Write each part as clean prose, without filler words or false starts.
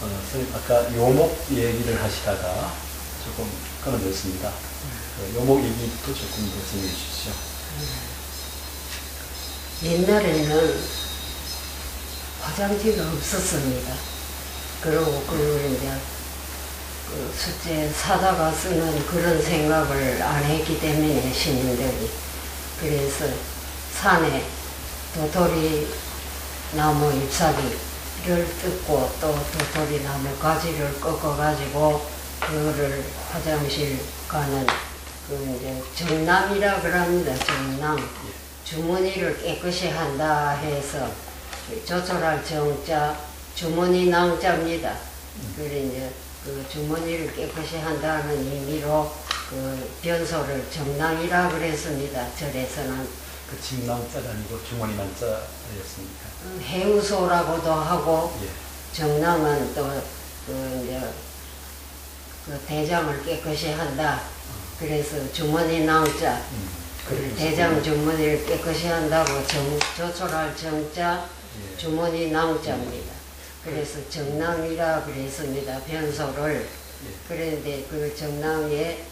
선생님 아까 요목 얘기를 하시다가 조금 끊어졌습니다. 요목 얘기도 조금 더 설명해 주시죠. 옛날에는 화장지가 없었습니다. 그리고 그걸 이제 숫제 사다가 쓰는 그런 생각을 안 했기 때문에 시민들이. 그래서 산에 도토리 나무 잎사귀를 뜯고 또 도토리 나무 가지를 꺾어가지고 그거를 화장실 가는 그 이제 정남이라 그럽니다. 정남. 주머니를 깨끗이 한다 해서 조촐할 정자, 주머니 낭자입니다. 그래 이제 그 주머니를 깨끗이 한다는 의미로 그 변소를 정남이라 그랬습니다. 절에서는. 그 집낭자가 아니고 주머니 낭자였습니까? 해우소라고도 하고 예. 정남은 또 그 이제 그 대장을 깨끗이 한다. 그래서 주머니 낭자. 대장 주머니를 깨끗이 한다고 조촐할 정자, 예. 주머니 낭자입니다. 그래서 정남이라 그랬습니다. 변소를. 예. 그런데 그 정남에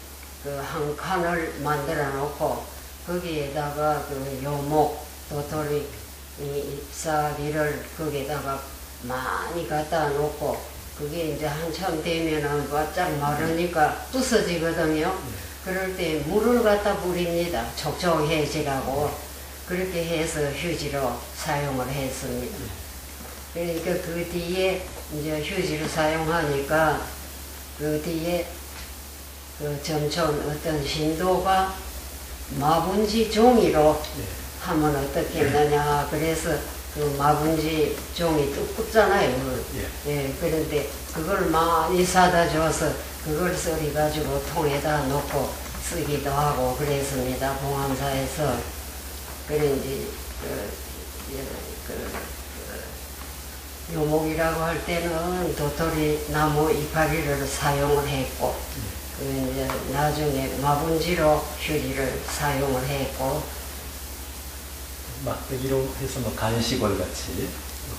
그 한 칸을 만들어 놓고 거기에다가 그 요목, 도토리, 잎사귀를 거기에다가 많이 갖다 놓고 그게 이제 한참 되면은 바짝 마르니까 부서지거든요. 그럴 때 물을 갖다 뿌립니다. 촉촉해지라고. 그렇게 해서 휴지로 사용을 했습니다. 그러니까 그 뒤에 이제 휴지를 사용하니까 그 뒤에 그 점촌 어떤 신도가 마분지 종이로 하면 어떻겠느냐. 그래서 그 마분지 종이 두껍잖아요. 예, 그런데 그걸 많이 사다 줘서 그걸 썰어가지고 통에다 놓고 쓰기도 하고 그랬습니다. 봉암사에서. 그런지 요목이라고 할 때는 도토리 나무 이파리를 사용을 했고 그 이제 나중에 마분지로 휴지를 사용을 했고 막대기로 해서 뭐 간식을 같이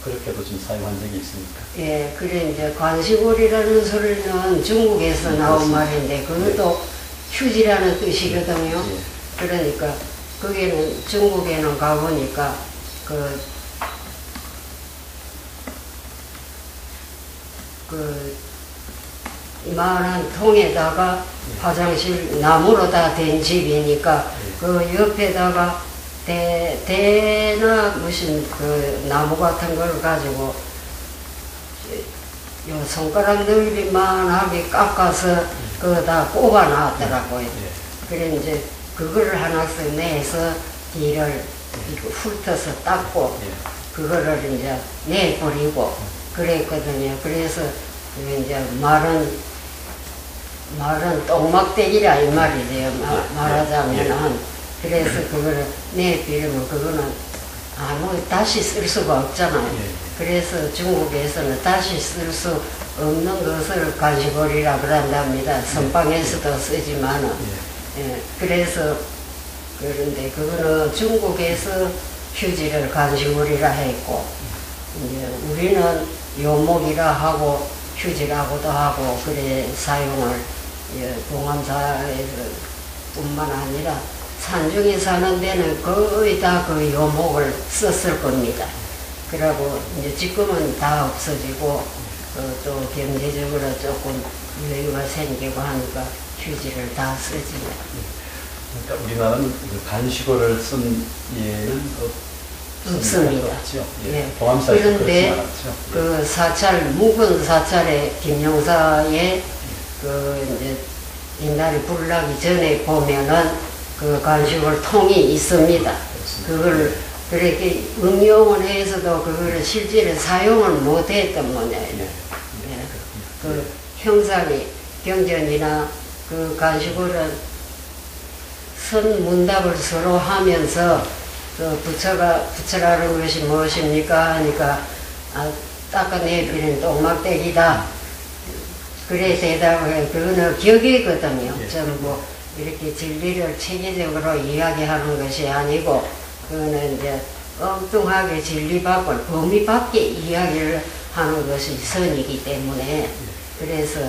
그렇게도 좀 사용한 적이 있습니까? 예, 그래 이제 관시골이라는 소리는 중국에서 나온 말인데 그것도 휴지라는 뜻이거든요. 예. 그러니까 거기는 중국에는 가보니까 이만한 통에다가 화장실 나무로 다 된 집이니까 그 옆에다가 대나 무슨 그 나무 같은 걸 가지고 요 손가락 넓이만하게 깎아서 그거다 꼽아 놨더라고요. 그래 이제 그거를 하나씩 내서 뒤를 훑어서 닦고 그거를 이제 내버리고 그랬거든요. 그래서 이제 말은 똥막대기라 이 말이래요. 말하자면은. 그래서 그거를 내비르면 그거는 다시 쓸 수가 없잖아요. 그래서 중국에서는 다시 쓸 수 없는 것을 간식거리라 그런답니다. 선방에서도 쓰지만은. 예, 그래서 그런데 그거는 중국에서 휴지를 간식거리라 했고 이제 우리는 요목이라 하고 휴지라고도 하고 그래 사용을 봉암사에서 뿐만 아니라 산중에 사는 데는 거의 다 그 요목을 썼을 겁니다. 그러고 이제 지금은 다 없어지고 또 경제적으로 조금 여유가 생기고 하니까 휴지를 다 쓰지요. 그러니까 우리나라는 간식어를 쓴 예는 없습니다. 예. 봉암사에서 그런데 그 사찰 묵은 사찰의 김영사의 그 이제 옛날에 불나기 전에 보면은 그 간식을 통이 있습니다. 그걸 그렇게 응용을 해서도 그거를 실제로 사용을 못했던 모양이에요. 그 형상이 경전이나 그 간식을은 선 문답을 서로 하면서 그 부처라는 것이 무엇입니까 하니까 닦아내비는 똥막대기다. 그래 대답을 그거는 격이거든요. 전부 이렇게 진리를 체계적으로 이야기하는 것이 아니고 그거는 이제 엉뚱하게 진리 밖을 범위 밖에 이야기를 하는 것이 선이기 때문에 그래서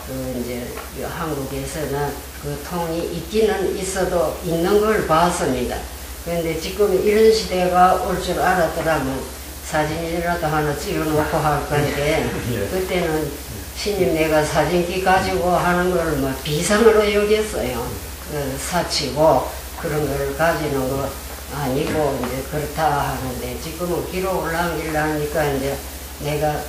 그 이제 한국에서는 그 통이 있기는 있어도 있는 걸 봤습니다. 그런데 지금 이런 시대가 올 줄 알았더라면 사진이라도 하나 찍어놓고 할 건데 그때는 신임 내가 사진기 가지고 하는 걸 뭐 비상으로 여겼어요. 그 사치고 그런 걸 가지는 거 아니고 이제 그렇다 하는데 지금은 기록을 남기려니까 이제 내가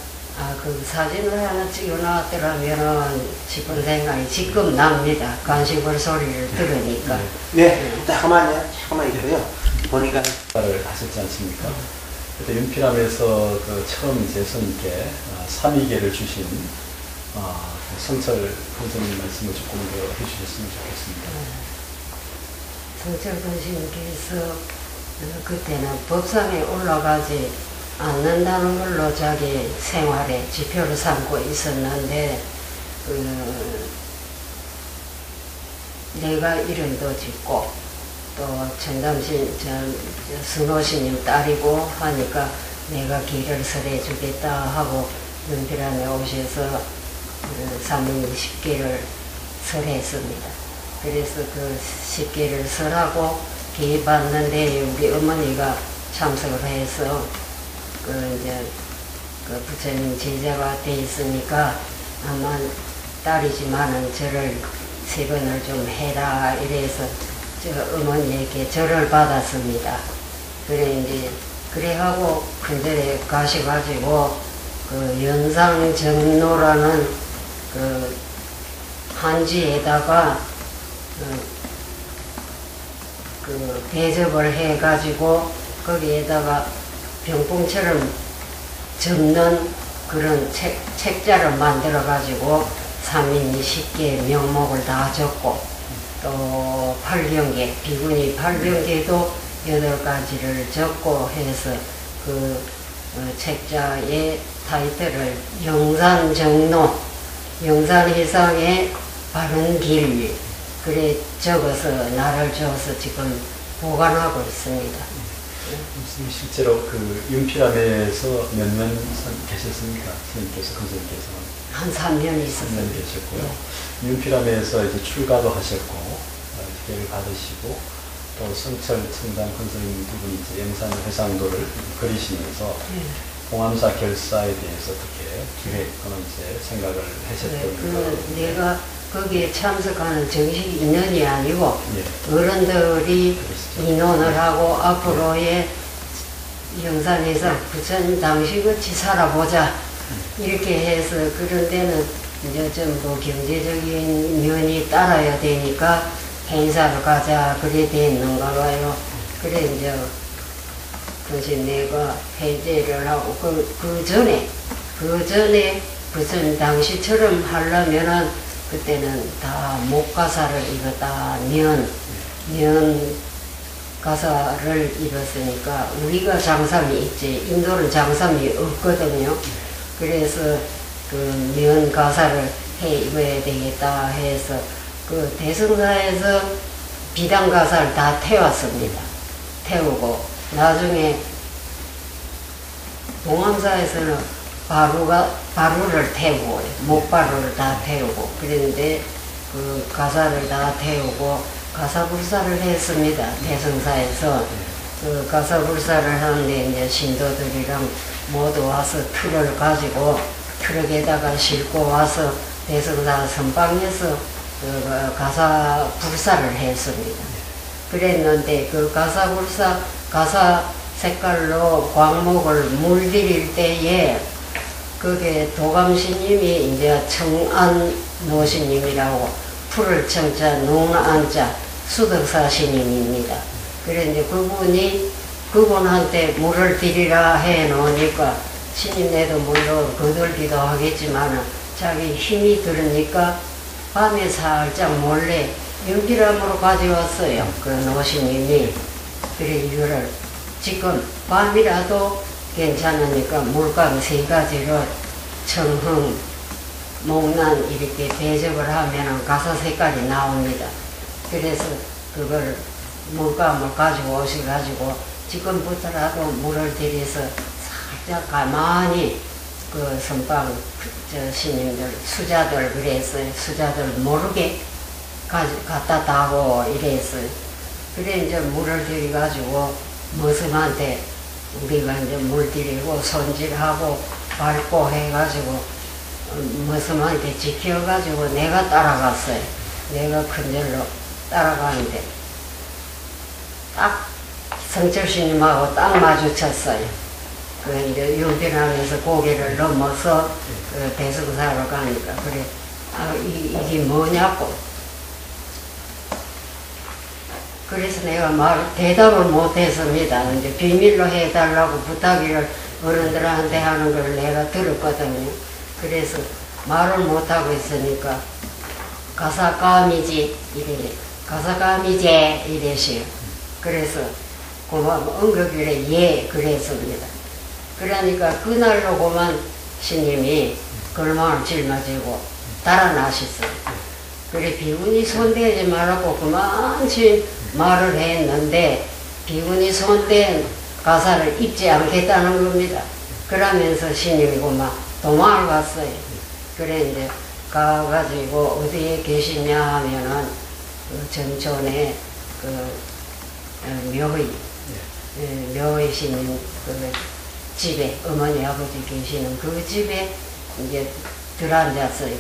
그 사진을 하나 찍어놨더라면은 싶은 생각이 지금 납니다. 간식을 소리를 들으니까. 네, 잠깐만요. 있고요. 보니까 를 하셨지 않습니까? 그때 윤필암에서 그 처음 이제 스님께 삼위계를 주신 성철 선생님 말씀을 조금 더 해주셨으면 좋겠습니다. 성철 선생님께서 그때는 법상에 올라가지 않는다는 걸로 자기 생활에 지표를 삼고 있었는데 내가 이름도 짓고 또 천담신 순호신님 딸이고 하니까 내가 길을 설해 주겠다 하고 윤필암에 오셔서 삼인 10개를 설했습니다. 그래서 그 10개를 설하고 기 받는데 우리 어머니가 참석을 해서 그 부처님 제자가 돼 있으니까 아마 딸이지만은 절을 3번을 좀 해라 이래서 저 어머니에게 절을 받았습니다. 그래 하고 큰절에 가셔가지고 그 연상정로라는 그 한지에다가 그 대접을 해가지고 거기에다가 병풍처럼 접는 그런 책자를 만들어가지고 삼인이 10개 명목을 다 적고 또 8병계, 비구니 8병계도 8가지를 적고 해서 그 책자의 타이틀을 영산정로, 영산회상의 바른 길 그래 적어서 나를 줘서 지금 보관하고 있습니다. 실제로 그 윤필암에서 몇 년 계셨습니까? 스님께서, 선생님께서는? 한 3년 있었습니다. 3년 계셨고요. 윤필암에서 이제 출가도 하셨고, 기회를 받으시고, 또 성철 청담 선생님 두 분이 이제 영산 회상도를 그리시면서 공암사 결사에 대해서 어떻게 기획 또는 이제 생각을 하셨던 내가 거기에 참석하는 정식 인원이 아니고 어른들이 인원을 하고 앞으로의 영산에서 부처님 당시같이 살아보자 이렇게 해서 그런 데는 이제 전부 경제적인 면이 따라야 되니까 행사를 가자 그래 되는가 봐요. 그래 이제 그것이 내가 해제를 하고 그 전에 부처님 당시처럼 하려면은 그때는 다 목가사를 입었다 면 가사를 입었으니까 우리가 장삼이 있지 인도는 장삼이 없거든요. 그래서 그 면 가사를 해 입어야 되겠다 해서 그 대승사에서 비단 가사를 다 태웠습니다. 태우고 나중에 동암사에서는 바루를 태우고 목바루를 다 태우고 그랬는데 그 가사를 다 태우고 가사불사를 했습니다. 대승사에서 그 가사불사를 하는데 이제 신도들이랑 모두 와서 틀을 가지고 트럭에다가 싣고 와서 대승사 선방에서 그 가사불사를 했습니다. 그랬는데 그 가사 색깔로 광목을 물들일 때에 그게 도감스님이 이제 청안 노스님이라고 풀을 청자 농안자 수덕사 스님입니다. 그래 이제 그분한테 물을 드리라 해 놓으니까 스님네도 물론 거들기도 하겠지만 자기 힘이 들으니까 밤에 살짝 몰래 연기람으로 가져왔어요. 그 노스님이. 그래 이거를 지금 밤이라도 괜찮으니까 물감 3가지로 청흥, 목난 이렇게 대접을 하면 가사 색깔이 나옵니다. 그래서 그걸 물감을 가지고 오셔가지고 지금부터라도 물을 들여서 살짝 가만히 그 선방 스님들 수자들 그랬어요. 수자들 모르게 갖다 다고 이랬어요. 그래 이제 물을 들여가지고 머슴한테 우리가 이제 물 들이고 손질하고 밟고 해가지고 머슴한테 지켜가지고 내가 따라갔어요. 내가 큰절로 따라가는데 딱 성철스님하고 딱 마주쳤어요. 그 이제 용변하면서 고개를 넘어서 그 대승사로 가니까 그래 이게 뭐냐고. 그래서 내가 대답을 못했습니다. 이제 비밀로 해달라고 부탁을 어른들한테 하는 걸 내가 들었거든요. 그래서 말을 못하고 있으니까 가사감이지 이래 가사감이제 이래시요. 그래서 고마워 엉거길래 예 그랬습니다. 그러니까 그날로 고만 스님이 걸망을 짊어지고 달아나셨어요. 그래 비군이 손대지 말라고 그만치 말을 했는데 비군이 손댄 가사를 입지 않겠다는 겁니다. 그러면서 스님이 고만 도망을 갔어요. 그래 이제 가가지고 어디에 계시냐 하면은 그 전촌에 그 묘의 스님 그 집에 어머니 아버지 계시는 그 집에 이제 들어앉았어요.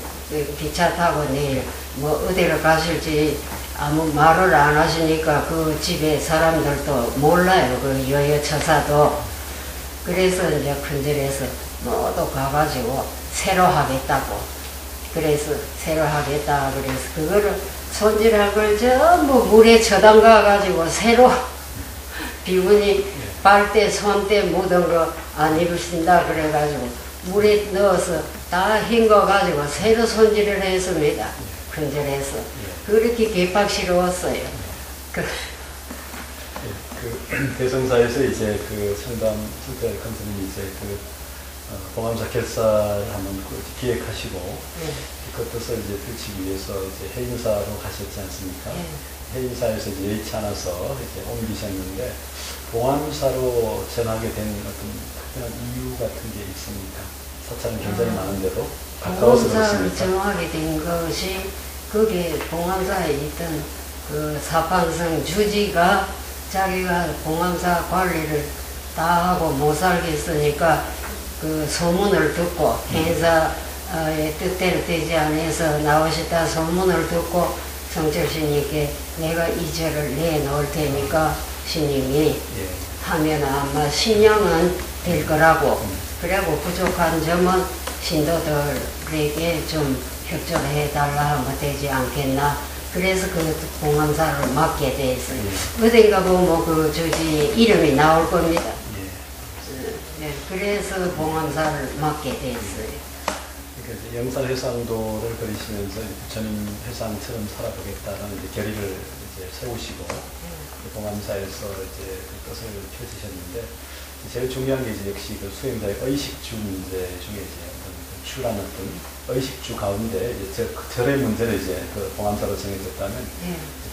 기차 타고 내일 뭐 어디로 가실지 아무 말을 안 하시니까 그 집에 사람들도 몰라요. 그 여여처사도. 그래서 이제 큰절에서 모두 가가지고 새로 하겠다고. 그래서 새로 하겠다. 그래서 그거를 손질할 걸 전부 물에 쳐담가가지고 새로 비군이 발대 손대 묻은 거 안 입으신다 그래가지고 물에 넣어서 다 헹궈 가지고 새로 손질을 했습니다. 큰절에서 그렇게 개팍스러웠어요. 그 대성사에서 이제 그 성담 성철 컨스님이 이제 그 봉암사 결사를 한번 기획하시고 그 뜻을 이제 펼치기 위해서 이제 해인사로 가셨지 않습니까? 해인사에서 이제 여의치 않아서 이제 옮기셨는데 봉암사로 전하게 된 어떤 특별한 이유 같은 게 있습니까? 사찰은 굉장히 많은데도 가까워서 봉암사를 그렇습니까? 정하게 된 것이 그게 봉암사에 있던 그 사판성 주지가 자기가 봉암사 관리를 다 하고 못 살겠으니까 그 소문을 듣고 행사의 뜻대로 되지 않아서 나오셨다 소문을 듣고 성철스님께 내가 이 절을 내놓을 테니까 스님이 하면 아마 신령은 될 거라고 그리고 부족한 점은 신도들에게 좀 협조해 달라 하면 되지 않겠나. 그래서 그 봉암사를 맡게 됐어요. 어딘가 보면 그 주지 이름이 나올 겁니다. 그래서 봉암사를 맡게 됐어요. 그러니까 영산회상도를 그리시면서 부처님 회상처럼 살아보겠다는 이제 결의를 이제 세우시고 봉암사에서 이제 그 뜻을 펼치셨는데 제일 중요한 게 이제 역시 그 수행자의 의식주 문제 중에 이제 어떤 추라는 어떤 의식주 가운데 이제 절의 문제를 이제 그 봉암사로 정해졌다면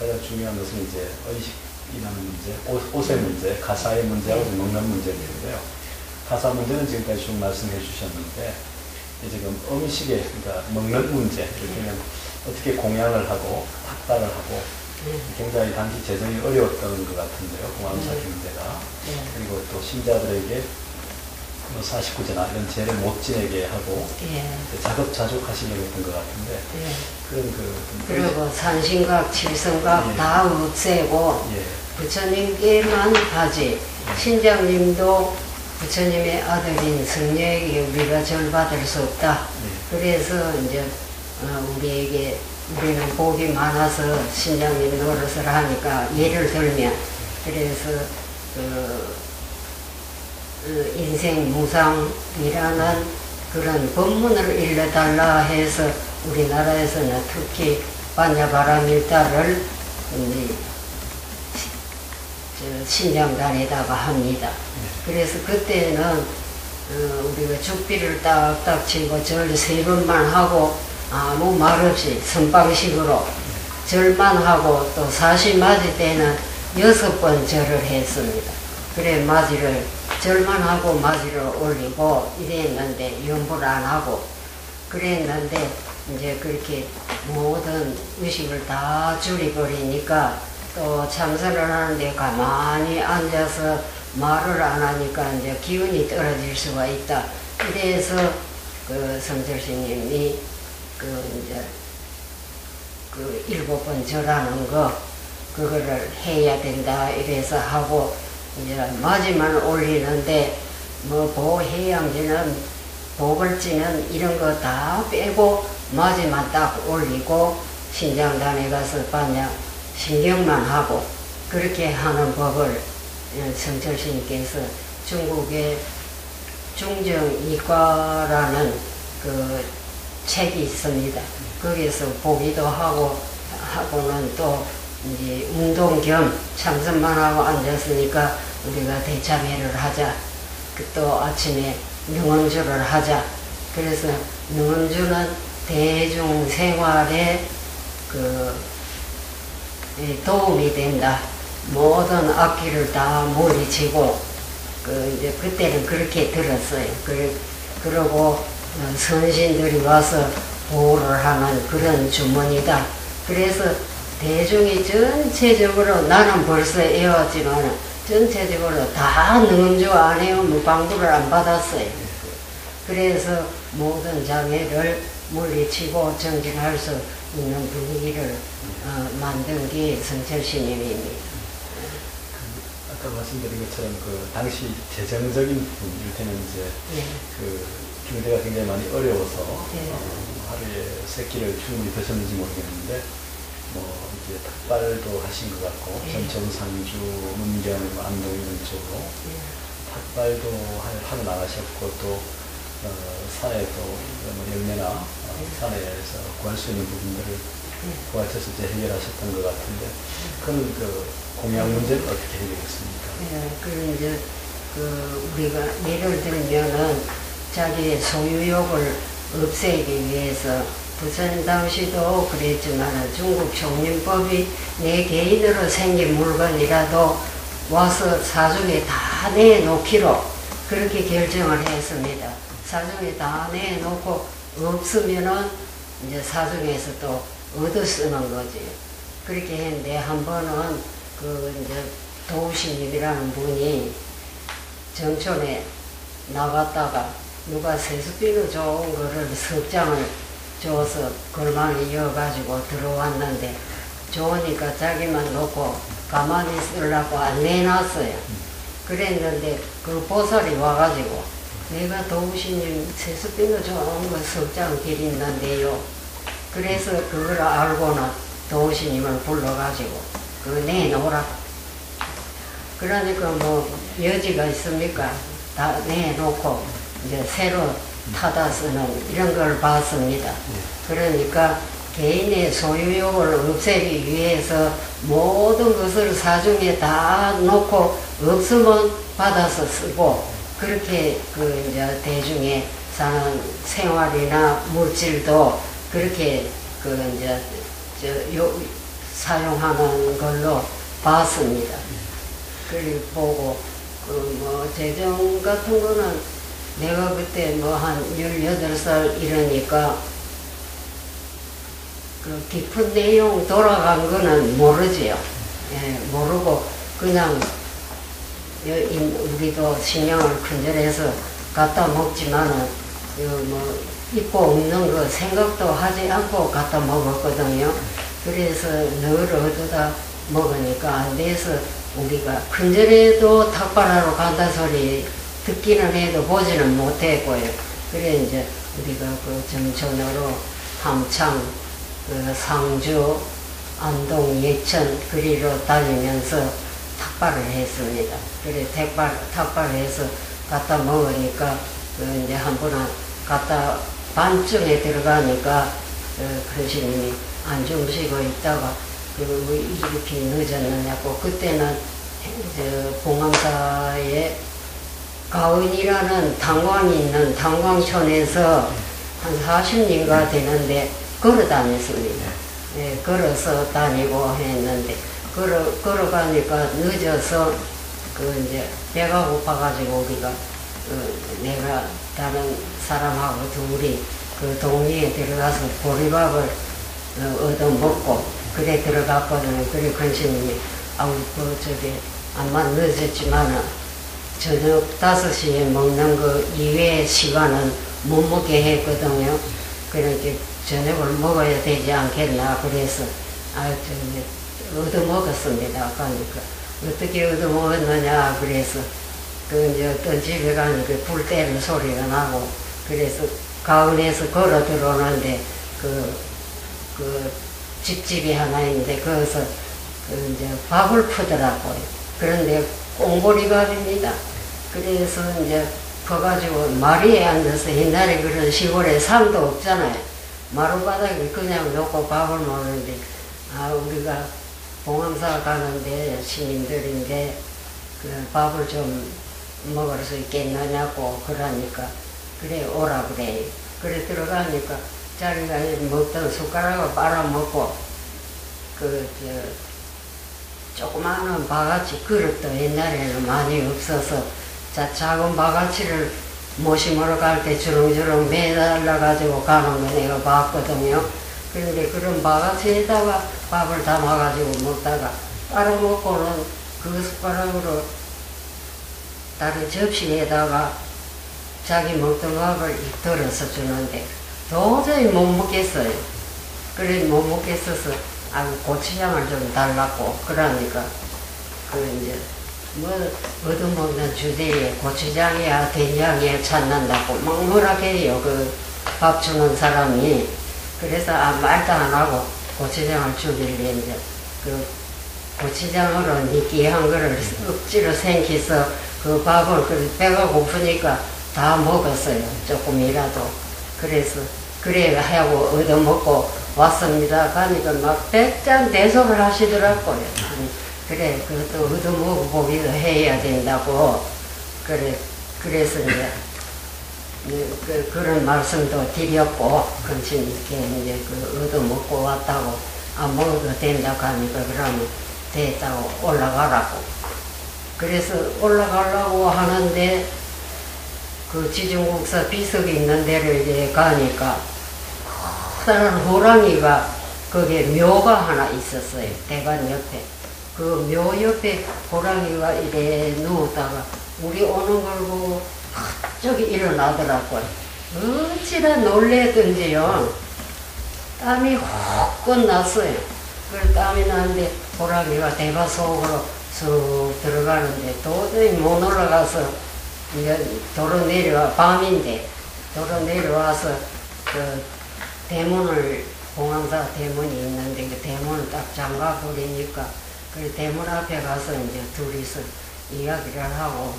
가장 중요한 것은 이제 의식이라는 문제, 옷의 문제, 가사의 문제하고 먹는 문제인데요. 가사 문제는 지금까지 쭉 말씀해 주셨는데 이제 지금 음식에 그러니까 먹는 문제, 이를테면 어떻게 공양을 하고 탁달을 하고 굉장히 당시 재정이 어려웠던 것 같은데요. 봉암사 경제가. 그리고 또 신자들에게 뭐 49제나 이런 죄를 못 지내게 하고 자급자족하시려고 했던 것 같은데 그런 그리고 산신각, 칠성각 다 없애고 부처님께만 하지 신장님도 부처님의 아들인 성녀에게 우리가 절 받을 수 없다. 그래서 이제 우리는 복이 많아서 신장님 노릇을 하니까 예를 들면 그래서 인생 무상이라는 그런 법문을 일러달라 해서 우리나라에서는 특히 반야바라밀다를 신장단에다가 합니다. 그래서 그때는 우리가 죽비를 딱딱 치고 절 3번만 하고 아무 말 없이 선방식으로 절만 하고 또 40맞이 때는 6번 절을 했습니다. 그래 맞이를 절만 하고 마지를 올리고 이랬는데 염불 안 하고 그랬는데 이제 그렇게 모든 의식을 다 줄여버리니까 또 참선을 하는데 가만히 앉아서 말을 안 하니까 이제 기운이 떨어질 수가 있다. 이래서 그 성철스님이 그 이제 그 7번 절하는 거 그거를 해야 된다 이래서 하고 이제 마지만 올리는데 뭐 보해양지는 보글지는 이런 거 다 빼고 마지만 딱 올리고 신장단에 가서 반야 신경만 하고 그렇게 하는 법을 성철스님께서 중국의 중정이과라는 그 책이 있습니다. 거기서 보기도 하고는 또 이제 운동 겸 참선만 하고 앉았으니까 우리가 대참회를 하자. 또 아침에 능엄주를 하자. 그래서 능엄주는 대중 생활에 그 도움이 된다. 모든 악기를 다 물리치고 그 이제 그때는 그렇게 들었어요. 그러고 선신들이 와서 보호를 하는 그런 주문이다. 그래서 대중이 전체적으로 나는 벌써 애웠지만 전체적으로 다 능엄주 안 해오면 방부를 안 받았어요. 그래서 모든 장애를 물리치고 정진할 수 있는 분위기를 만든 게 성철스님입니다. 아까 말씀드린 것처럼 그 당시 재정적인 부분, 이를테면 이제 그 경제가 굉장히 많이 어려워서 하루에 3끼를 충분히 드셨는지 모르겠는데 뭐 이제 탁발도 하신 것 같고 전천, 상주, 문경, 안동 이런 쪽으로 탁발도 하러 나가셨고 또 산에도 뭐 열매나 산에서 구할 수 있는 부분들을 구하셔서 이제 해결하셨던 것 같은데 그건 그 공양 문제는 어떻게 해결했습니까? 네, 그 이제 그 우리가 예를 들면은 자기의 소유욕을 없애기 위해서 부처님 당시도 그랬지만 중국 종림법이 내 개인으로 생긴 물건이라도 와서 사중에 다 내놓기로 그렇게 결정을 했습니다. 사중에 다 내놓고 없으면은 이제 사중에서 또 얻어 쓰는 거지. 그렇게 했는데 한 번은 그 이제 도우시님이라는 분이 정촌에 나갔다가 누가 세수비로 좋은 거를 석장을 줘서 걸망에 이어가지고 들어왔는데 좋으니까 자기만 놓고 가만히 쓰려고 안 내놨어요. 그랬는데 그 보살이 와가지고 내가 도우시님 세수비로 좋은 거 석장 드렸는데요. 그래서 그걸 알고는 도우시님을 불러가지고 그거 내놓으라. 그러니까 뭐 여지가 있습니까? 다 내놓고 이제 새로 타다 쓰는 이런 걸 봤습니다. 그러니까 개인의 소유욕을 없애기 위해서 모든 것을 사중에 다 놓고 없으면 받아서 쓰고 그렇게 그 이제 대중에 사는 생활이나 물질도 그렇게 그 이제 사용하는 걸로 봤습니다. 그리고 보고 그 뭐 재정 같은 거는 내가 그때 뭐 한 18살 이러니까 그 깊은 내용 돌아간 거는 모르지요. 예, 모르고 그냥 우리도 신령을 큰절해서 갖다 먹지만은 뭐 있고 없는 거 생각도 하지 않고 갖다 먹었거든요. 그래서 늘 얻어다 먹으니까 안 돼서 우리가 큰절에도 탁발하러 간다 소리 듣기는 해도 보지는 못했고요. 그래 이제 우리가 그 정천으로 함창, 그 상주, 안동, 예천 그리로 다니면서 탁발을 했습니다. 그래 탁발해서 갖다 먹으니까 그 이제 한 번은 갖다 반쯤에 들어가니까 큰 스님이 안 주무시고 있다가 왜 이렇게 늦었느냐고 그때는 봉암사에 가은이라는 당광이 있는 당광촌에서 한 40년가 되는데 걸어 다녔습니다. 예, 걸어서 다니고 했는데 걸어가니까 늦어서 그 이제 배가 고파가지고 우리가 내가 다른 사람하고 둘이 그 동리에 들어가서 보리밥을 얻어 먹고 그래 들어갔거든요. 그래 권신님이 아우 그 저기 암만 늦었지만은 저녁 5시에 먹는 그 이외의 시간은 못 먹게 했거든요. 그러니까 저녁을 먹어야 되지 않겠나 그래서 얻어 먹었습니다. 그러니까 어떻게 얻어 먹었느냐 그래서 그 이제 어떤 집에 가니까 불 때는 소리가 나고 그래서 가운데서 걸어 들어오는데 그 집집이 하나 있는데 거기서 그 이제 밥을 푸더라고요. 그런데 꽁보리밥입니다. 그래서 이제 퍼가지고 마리에 앉아서 옛날에 그런 시골에 상도 없잖아요. 마루바닥에 그냥 놓고 밥을 먹는데 우리가 봉암사 가는데 시민들인데 그 밥을 좀 먹을 수 있겠느냐고 그러니까 그래 오라 그래. 그래 들어가니까 자기가 먹던 숟가락을 빨아먹고 조그마한 바가지 그릇도 옛날에는 많이 없어서 작은 바가지를 모심으로 갈 때 주렁주렁 매달라가지고 가는 거 내가 봤거든요. 그런데 그런 바가지에다가 밥을 담아가지고 먹다가 빨아먹고는 그 숟가락으로 다른 접시에다가 자기 먹던 밥을 덜어서 주는데 도저히 못 먹겠어요. 그래 못 먹겠어서 고추장을 좀 달라고 그러니까 그 이제 뭐 얻어먹는 주제에 고추장이야 된장이야 찾는다고 막 뭐라 해요. 그 밥 주는 사람이. 그래서 말도 안 하고 고추장을 주길래 이제 그 고추장으로 느끼한 거를 억지로 생겨서 그 밥을 배가 고프니까 다 먹었어요. 조금이라도. 그래서 그래 하고 얻어먹고 왔습니다. 가니까 막 백장대소를 하시더라고요. 그래 그것도 얻어먹어보기도 해야 된다고. 그래서 이제 그런 말씀도 드렸고 권신님께 이제 얻어먹고 왔다고 안 먹어도 된다고 하니까 그러면 됐다고 올라가라고. 그래서 올라가려고 하는데 그 지중국사 비석이 있는 데를 이제 가니까 커다란 호랑이가 거기에 묘가 하나 있었어요. 대관 옆에. 그 묘 옆에 호랑이가 이래 누웠다가 우리 오는 걸 보고 갑자기 일어나더라고요. 어찌나 놀래든지요. 땀이 확 끝났어요. 그 땀이 나는데 호랑이가 대바 속으로 쑥 들어가는데 도저히 못 올라가서 이제 도로 내려와 밤인데 도로 내려와서 그 대문을 봉암사 대문이 있는데 그 대문을 딱 잠가 버리니까 그 대문 앞에 가서 이제 둘이서 이야기를 하고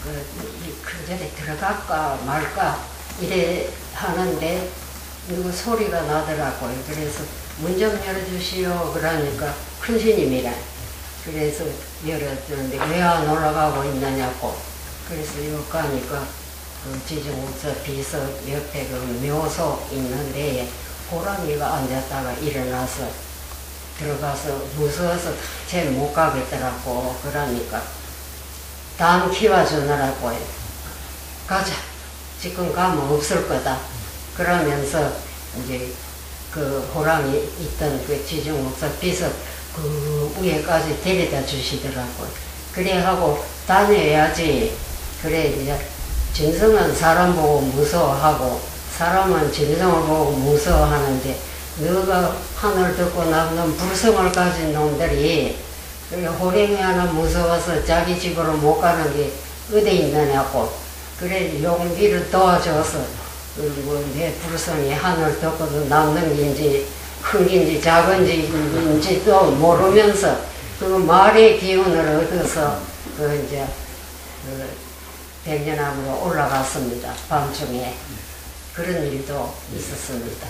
그 전에 들어갈까 말까 이래 하는데 누구 소리가 나더라고요. 그래서 문 좀 열어주시오 그러니까 큰 스님이라. 그래서 열어주는데 왜 안 올라가고 있느냐고. 그래서 이거 가니까 그 지중국사 비석 옆에 그 묘소 있는 데에 호랑이가 앉았다가 일어나서 들어가서 무서워서 쟤 못 가겠더라고. 그러니까 다음 키워주느라고요. 가자. 지금 가면 없을 거다. 그러면서 이제 그 호랑이 있던 그 지중국사 비석 그 위에까지 데려다 주시더라고요. 그래 하고 다녀야지. 그래 이제 진성은 사람 보고 무서워하고 사람은 진성을 보고 무서워하는데 너가 하늘 듣고 남는 불성을 가진 놈들이 호랭이 하나 무서워서 자기 집으로 못 가는 게 어디 있느냐고. 그래 용기를 도와줘서 내 불성이 하늘 듣고도 남는 게인지 큰 게인지 작은 게인지 또 모르면서 그 말의 기운을 얻어서 그 이제 백년암으로 올라갔습니다. 밤중에. 그런 일도 있었습니다.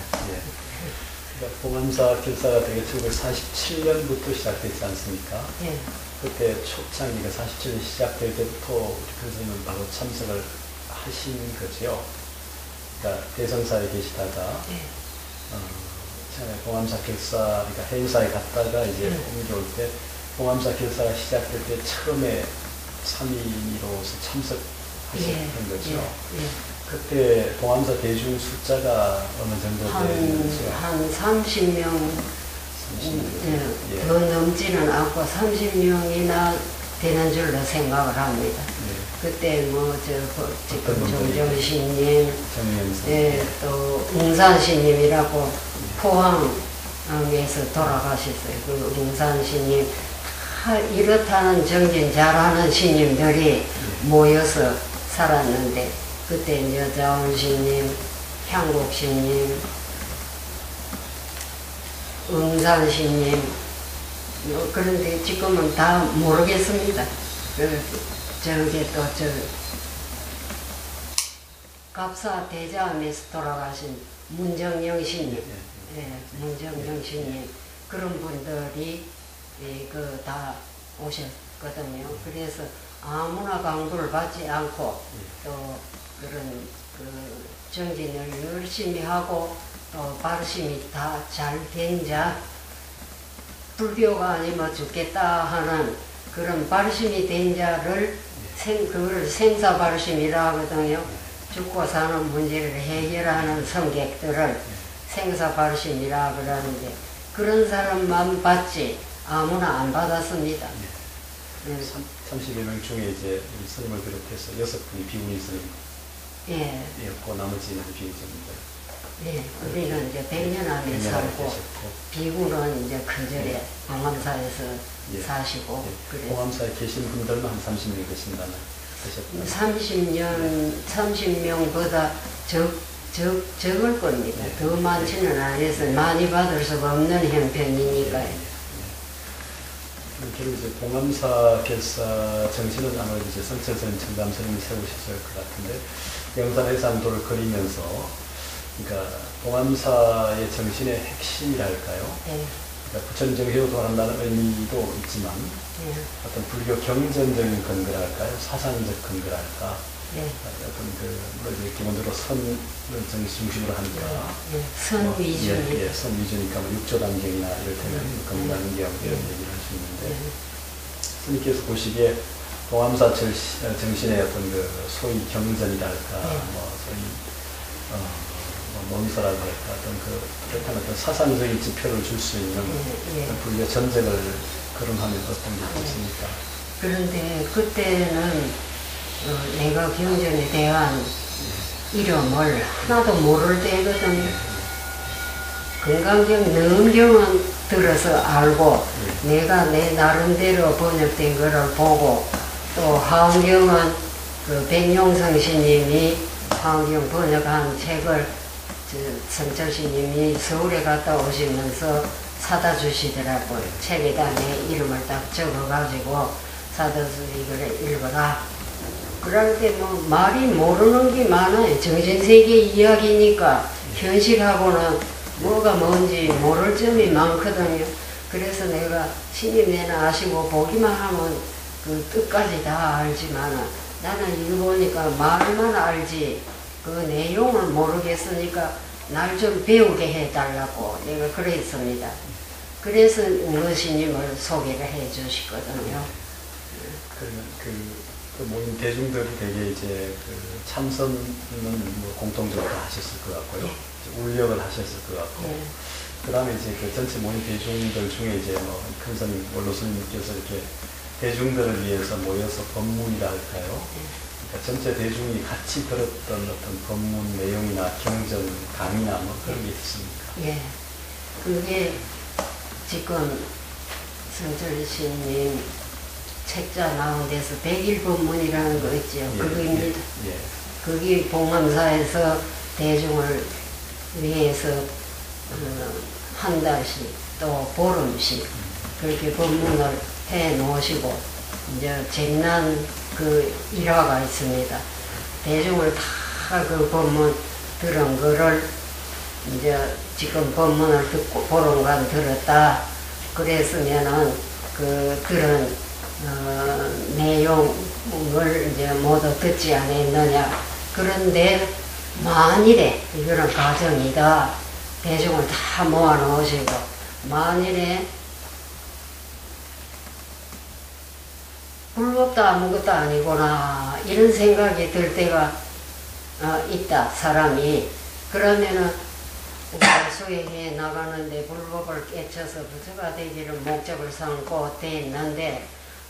그러니까 봉암사 길사가 되게 1947년부터 시작됐지 않습니까? 예. 그때 초창기가 47년 시작될 때부터 우리 교수님은 바로 참석을 하신 거죠. 그러니까 대성사에 계시다가 봉암사 길사 그러니까 행사에 갔다가 이제 옮겨올 때 봉암사 길사가 시작될 때 처음에 3인으로서 참석하셨던 거죠. 예. 그때 봉암사 대중 숫자가 어느 정도 되는지요? 한 30명, 30명. 예. 더 넘지는 않고 30명이나 되는 줄로 생각을 합니다. 예. 그때 지금 어떤 분들이? 정정신님, 정연사. 예, 또 웅산신님이라고 포항에서 돌아가셨어요. 그 웅산신님, 이렇다는 정진 잘하는 신님들이 모여서 살았는데, 그때 여자운신님, 향국신님, 웅산신님, 그런데 지금은 다 모르겠습니다. 저게 또 갑사 대자암에서 돌아가신 문정영 신님, 문정영 신님, 그런 분들이 다 오셨거든요. 그래서 아무나 강도를 받지 않고 또 그런 정진을 열심히 하고 또 발심이 다 잘 된 자, 불교가 아니면 죽겠다 하는 그런 발심이 된 자를 그거를 생사발심이라 하거든요. 죽고 사는 문제를 해결하는 성객들을 생사발심이라 그러는데, 그런 사람만 받지 아무나 안 받았습니다. 30여 명 중에 이제 우리 스님을 비롯해서 6분이 비구니 스님이었고 나머지는 비구니입니다. 예, 우리는 이제 100년 안에 살고 비구는 이제 근절에 봉암사에서 사시고 그래서 봉암사에 계신 분들만 한 30명 계신다면 되셨나요? 30명보다 적을 겁니다. 더 많지는 않아서 많이 받을 수가 없는 형편이니까요. 결국 이제 봉암사 결사 정신은 아무래도 이제 성철스님, 청담스님이 세우셨을 것 같은데, 영산해상도를 그리면서, 그러니까 봉암사의 정신의 핵심이랄까요? 그러니까 부처정신으로 돌아간다는 의미도 있지만, 어떤 불교 경전적인 근거랄까요? 사상적 근거랄까? 어떤 기본적으로 선을 중심으로 하니까. 선 위주니까. 선 위주니까 뭐 육조단경이나 이를테면 건강경 이런 얘기를 할 수 있는데, 스님께서 보시기에 봉암사 정신의 어떤 소위 경전이랄까, 소위 논서라고 할까, 어떤 사상적인 지표를 줄 수 있는 불교 전쟁을 거론하면 어떤 게 있습니까? 그런데 그때는 내가 경전에 대한 이름을 하나도 모를 때거든요. 건강경 능경은 들어서 알고 내가 내 나름대로 번역된 거를 보고, 또 화엄경은 백용성 스님이 화엄경 번역한 책을 성철 스님이 서울에 갔다 오시면서 사다 주시더라고요. 책에다 내 이름을 딱 적어가지고 사다 주시고 읽어라. 그럴 때 말이 모르는 게 많아요. 정신세계 이야기니까 현실하고는 뭐가 뭔지 모를 점이 많거든요. 그래서 내가 스님 아시고 보기만 하면 그 뜻까지 다 알지만, 나는 이거 보니까 말만 알지 그 내용을 모르겠으니까 날 좀 배우게 해달라고 내가 그랬습니다. 그래서 웅로 스님을 소개를 해 주시거든요. 그러면 그 모인 대중들이 되게 이제 참선은 공통적으로 하셨을 것 같고요. 울력을 하셨을 것 같고, 그 다음에 이제 그 전체 모인 대중들 중에 이제 큰 스님, 원로 스님께서 이렇게 대중들을 위해서 모여서 법문이라 할까요? 그러니까 전체 대중이 같이 들었던 어떤 법문 내용이나 경전, 강의나 그런 게 있습니까? 예. 그게 지금 성철 스님 책자 나온 데서 100일 법문이라는 거 있죠. 그겁니다. 거기 봉암사에서 대중을 위해서 한 달씩 또 보름씩 그렇게 법문을 해 놓으시고, 이제 재미난 일화가 있습니다. 대중을 다 그 법문 들은 거를 이제 지금 법문을 듣고 보름간 들었다 그랬으면은 그런 내용을 이제 모두 듣지 않았느냐. 그런데 만일에 이거는 가정이다. 대중을 다 모아 놓으시고 불법도 아무것도 아니구나 이런 생각이 들 때가 있다 사람이. 그러면은 수행해 나가는데 불법을 깨쳐서 부처가 되기를 목적을 삼고 됐는데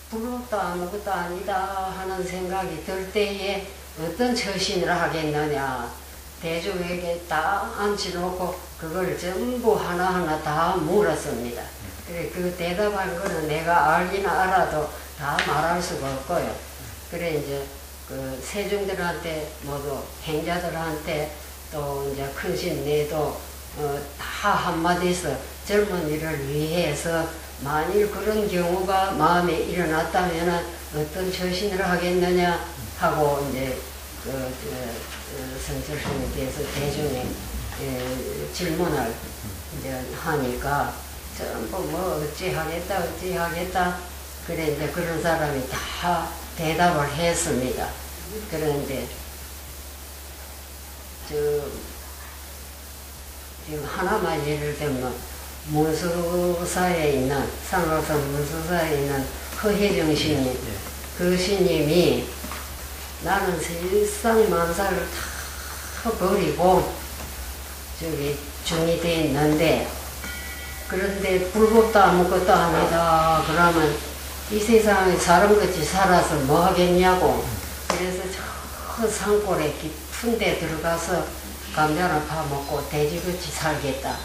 불법도 아무것도 아니다 하는 생각이 들 때에 어떤 처신을 하겠느냐. 대중에게 다 앉혀놓고 그걸 전부 하나하나 다 물었습니다. 그래 그 대답한 거는 내가 알긴 알아도 다 말할 수가 없고요. 그래 이제 그 세중들한테 모두 행자들한테 또 이제 큰신 내도 다 한마디서 젊은이를 위해서 만일 그런 경우가 마음에 일어났다면 어떤 처신을 하겠느냐 하고 이제 성철스님께서 대중에 질문을 이제 하니까 전부 뭐 어찌하겠다 그래 이제 그런 사람이 다 대답을 했습니다. 그런데 지금 하나만 예를 들면 문수사에 있는 상록산 문수사에 있는 허혜정 스님 그 스님이 나는 세상 만사를 다 버리고 저기 중이 돼 있는데 그런데 불법도 아무것도 아니다 그러면 이 세상에 사람같이 살아서 뭐 하겠냐고. 그래서 저 산골에 깊은 데 들어가서 감자를 파먹고 돼지같이 살겠다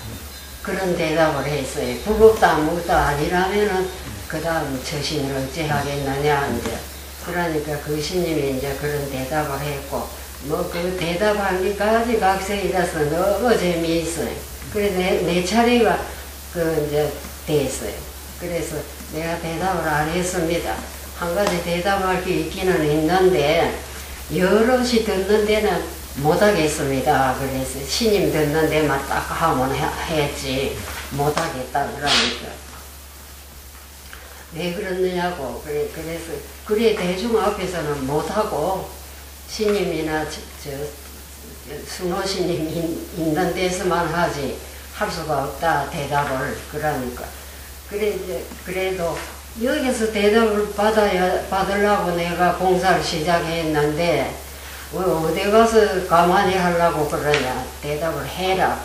그런 대답을 했어요. 불법도 아무것도 아니라면은 그 다음 처신을 어찌 하겠느냐 이제. 그러니까 그 스님이 이제 그런 대답을 했고 뭐 그 대답한 게까지 각색이라서 너무 재미있어요. 그래서 내 차례가 그 이제 됐어요. 그래서 내가 대답을 안 했습니다. 한 가지 대답할 게 있기는 있는데 여럿이 듣는 데는 못하겠습니다. 그래서 신임 듣는 데만 딱 하면 했지 못하겠다 그러니까 왜 그러느냐고. 그래서 그래 대중 앞에서는 못하고 신임이나 순호신임 있는 데서만 하지 할 수가 없다 대답을. 그러니까 그래 이제 그래도 여기서 대답을 받으려고 내가 공사를 시작했는데 왜 어디 가서 가만히 하려고 그러냐. 대답을 해라.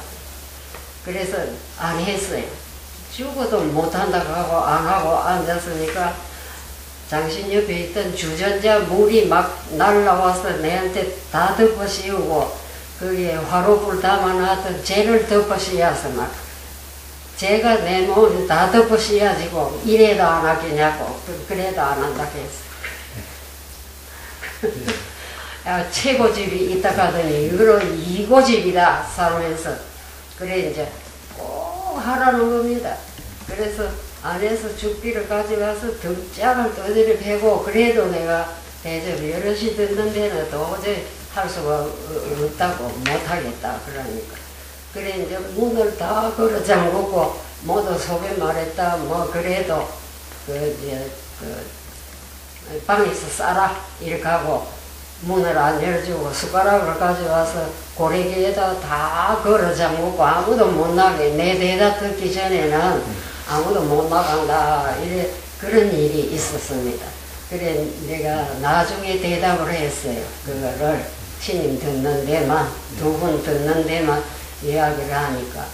그래서 안 했어요. 죽어도 못한다고 하고 안 하고 앉았으니까 당신 옆에 있던 주전자 물이 막 날라와서 내한테 다 덮어 씌우고 거기에 화로불 담아놨던 재를 덮어 씌워서 막 제가 내 몸을 다 덮어 씌워지고 이래도 안 하겠냐고. 그래도 안 한다고 했어. 야, 최고집이 있다 가더니 이거로 이고집이다 살면서 그래 이제 꼭 하라는 겁니다. 그래서 안에서 죽비를 가져가서 등짝을 떠들이 패고 그래도 내가 대접 여럿이 듣는 데는 도저히 할 수가 없다고 못하겠다 그러니까 그래 이제 문을 다 걸어 잠그고 모두 속에 말했다 뭐 그래도 이제 방에서 싸라 이렇게 하고 문을 안 열어주고 숟가락을 가져와서 고래기에다 다 걸어 잠그고 아무도 못 나게 내 대답 듣기 전에는 아무도 못 나간다 이래 그런 일이 있었습니다. 그래 내가 나중에 대답을 했어요. 그거를 신임 듣는 데만 두 분 듣는 데만 이야기를 하니까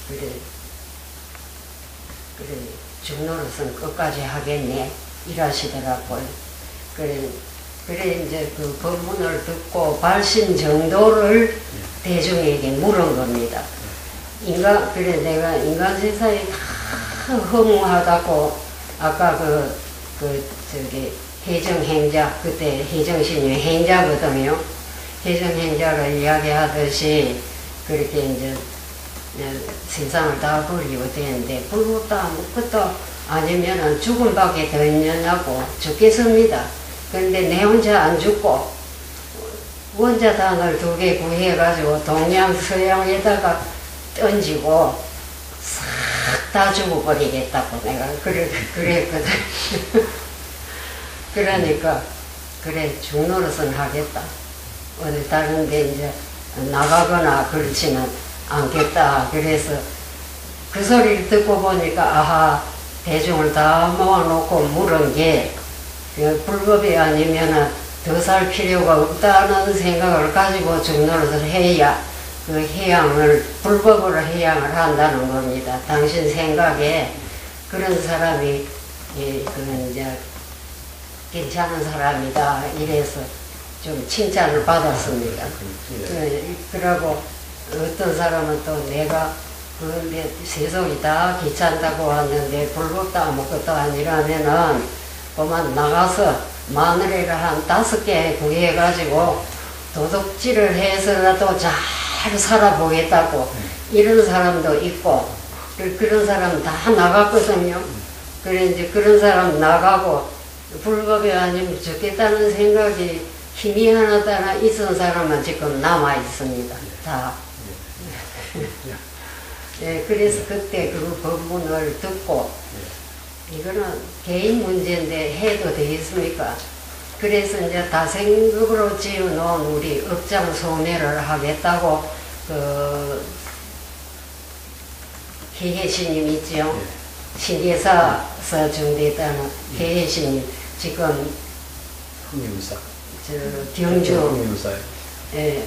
그래 죽노릇은 끝까지 하겠네 이러시더라고요. 그래 이제 그 법문을 듣고 발신 정도를 대중에게 물은 겁니다. 그래 내가 인간 세상에 다 허무하다고 아까 저기 해정행자 그때 해정신이 행자거든요. 해정행자를 이야기하듯이 그렇게 이제 세상을 다 버리고 되는데 불법도 아무것도 아니면은 죽음밖에 더 있느냐고 죽겠습니다. 그런데 내 혼자 안 죽고 원자단을 2개 구해가지고 동양 서양에다가 던지고 싹 다 죽어버리겠다고 내가 그랬거든. 그러니까 그래 죽노릇은 하겠다. 어디 다른 데 이제 나가거나 그렇지는 않겠다. 그래서 그 소리를 듣고 보니까 아하 대중을 다 모아놓고 물은 게 불법이 아니면은 더 살 필요가 없다는 생각을 가지고 죽노릇을 해야 그 해양을 불법으로 해양을 한다는 겁니다. 당신 생각에 그런 사람이 그 이제 괜찮은 사람이다 이래서 좀 칭찬을 받았습니다. 그러고 어떤 사람은 또 내가 그런데 세속이 다 귀찮다고 왔는데 불법도 아무것도 아니라면은 그만 나가서 마누라를 한 5개 구해가지고 도둑질을 해서라도 잘 살아보겠다고 이런 사람도 있고 그런 사람 다 나갔거든요. 그래 이제 그런 사람 나가고 불법이 아니면 죽겠다는 생각이 힘이 하나 있은 사람은 지금 남아 있습니다. 다. 네, 그래서 그때 그 법문을 듣고 이거는 개인 문제인데 해도 되겠습니까? 그래서 이제 다생급으로 지어놓은 우리 업장 소매를 하겠다고 그 해해신님 있죠? 신예사서 중대다는 해해신님 지금 흥림사. 저 경주 흥림사. 예,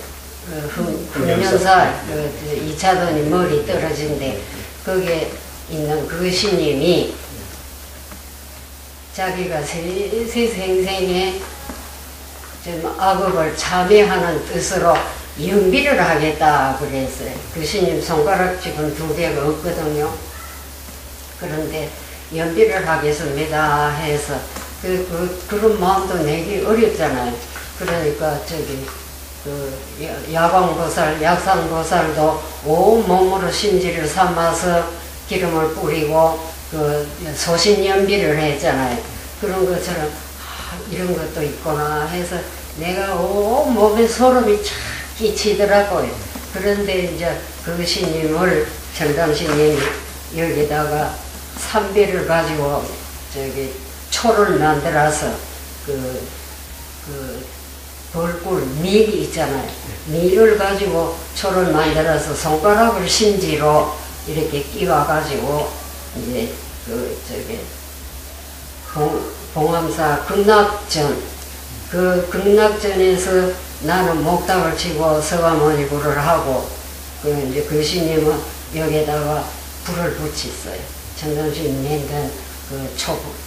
흥련사 그 2차선이 머리 떨어진데 거기에 있는 그 신님이 자기가 세생에 좀 악업을 참여하는 뜻으로 연비를 하겠다 그랬어요. 그 신님 손가락 지금 2개가 없거든요. 그런데 연비를 하겠습니다 해서 그런 마음도 내기 어렵잖아요. 그러니까 저기 그 야광보살, 약산보살도 온몸으로 심지를 삼아서 기름을 뿌리고 그 소신연비를 했잖아요. 그런 것처럼 이런 것도 있구나 해서 내가 온몸에 소름이 착 끼치더라고요. 그런데 이제 그 신님을 정담신님이 여기다가 삼배를 가지고 저기 초를 만들어서 그 벌꿀 밀이 있잖아요. 밀을 가지고 초를 만들어서 손가락을 심지로 이렇게 끼워가지고 이제 그 저기 봉암사 극락전 그 극락전에서 나는 목탁을 치고 서가모니불을 하고 그 이제 그 스님은 여기다가 불을 붙였어요. 정담신 만든 그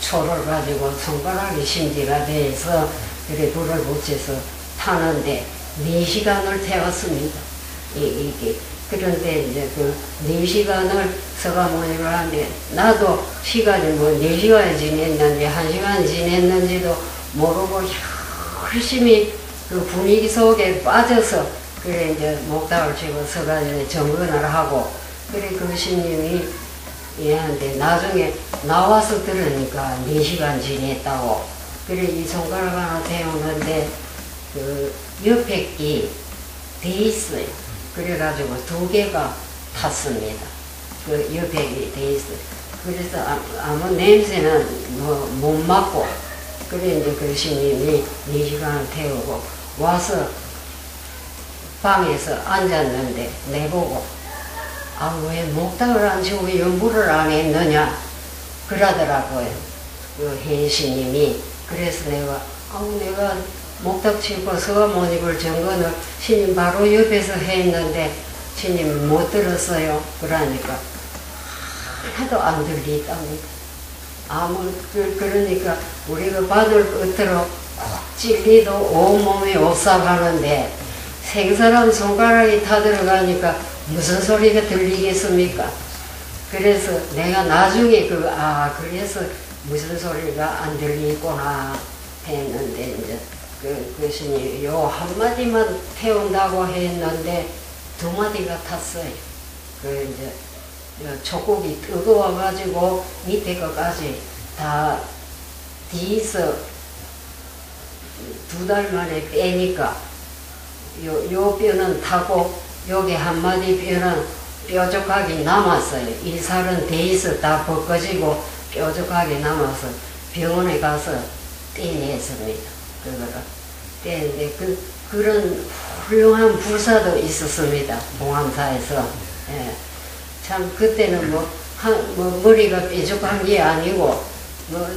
초를 가지고 손가락이 심지가 돼서 이렇게 불을 붙여서 타는데 4시간을 태웠습니다. 이게 그런데 이제 그 4시간을 서가모니를 하는데 나도 시간이 뭐 4시간이 지냈는지 1시간이 지냈는지도 모르고 열심히 그 분위기 속에 빠져서 그래 이제 목탁을 치고 서가지고 정근을 하고 그래 그 스님이 얘한테 나중에 나와서 들으니까 4시간 지냈다고 그래 이 손가락 하나 태우는데 그 옆에 끼 돼 있어요. 그래가지고 2개가 탔습니다. 그 옆에 돼 있어요. 그래서 아무 냄새는 뭐 못 맡고 그래 이제 그 스님이 4시간을 태우고 와서 방에서 앉았는데 내보고 왜 목탁을 안 치고 왜 연부를 안 했느냐 그러더라고요. 그 혜신님이 그래서 내가 내가 목탁 치고 서가모니불 정건을 스님 바로 옆에서 했는데 스님 못 들었어요. 그러니까 하나도 안 들리답니다. 그러니까 우리가 받을 끝으로 찔리도 온몸에 오싹하는데 생사람 손가락이 타들어가니까 무슨 소리가 들리겠습니까? 그래서 내가 나중에 그래서 무슨 소리가 안 들리구나 했는데 이제 그 스님이 요 한마디만 태운다고 했는데 2마디가 탔어요. 그 이제 촉국이 뜨거워가지고 밑에 것까지 다 뒤에서 2달 만에 빼니까 요 뼈는 타고 여기 한마디 뼈는 뾰족하게 남았어요. 일살은 뒤에서 다 벗겨지고 뾰족하게 남아서 병원에 가서 떼냈습니다. 그거를 떼는데 그런 훌륭한 불사도 있었습니다. 봉암사에서. 예. 참 그때는 뭐 머리가 뾰족한 게 아니고 뭐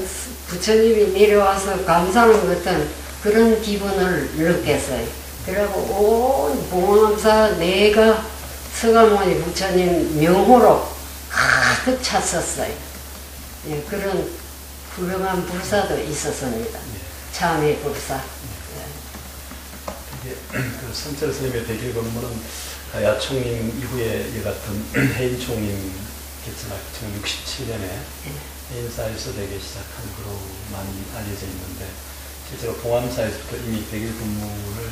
부처님이 내려와서 감사하는 것은 그런 기분을 느꼈어요. 그리고 온 봉암사 내가 서가모니 부처님 명호로 가득 찼었어요. 예, 그런 훌륭한 불사도 있었습니다. 참회 불사. 이게 그 성철 스님의 대길 법문은 야총림 이후에 이 같은 해인 총림 개천학 1967년에 해인사에서 되기 시작한 거로 많이 알려져 있는데 실제로 봉암사에서부터 이미 대길 법문을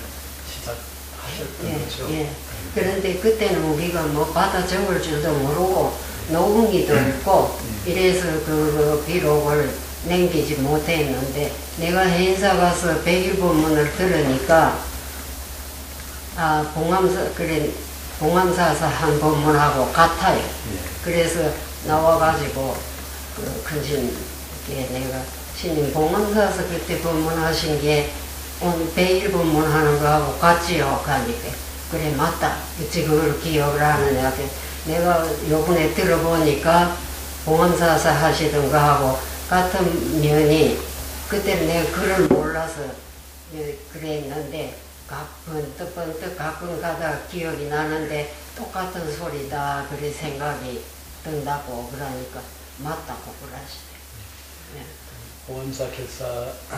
시작하셨던 거죠. 예. 그런데 그때는 우리가 뭐 받아 적을 줄도 모르고 녹음기도 없고 이래서 그 기록을 남기지 못했는데 내가 해인사 가서 백일법문을 들으니까 봉암사에서 한 법문하고 같아요. 그래서 나와가지고 그 큰신께 내가 신님 봉암사에서 그때 법문하신 게 오늘 백일법문 하는 거하고 같지요? 하니까 그래 맞다. 어찌 그걸 기억을 하느냐. 내가 요번에 들어보니까 봉암사에서 하시던 거하고 같은 면이 그때는 내가 글을 몰라서 그랬는데 번뜩 가끔 가다가 기억이 나는데 똑같은 소리다 그래 생각이 든다고 그러니까 맞다고 그러시대. 네. 봉암사 결사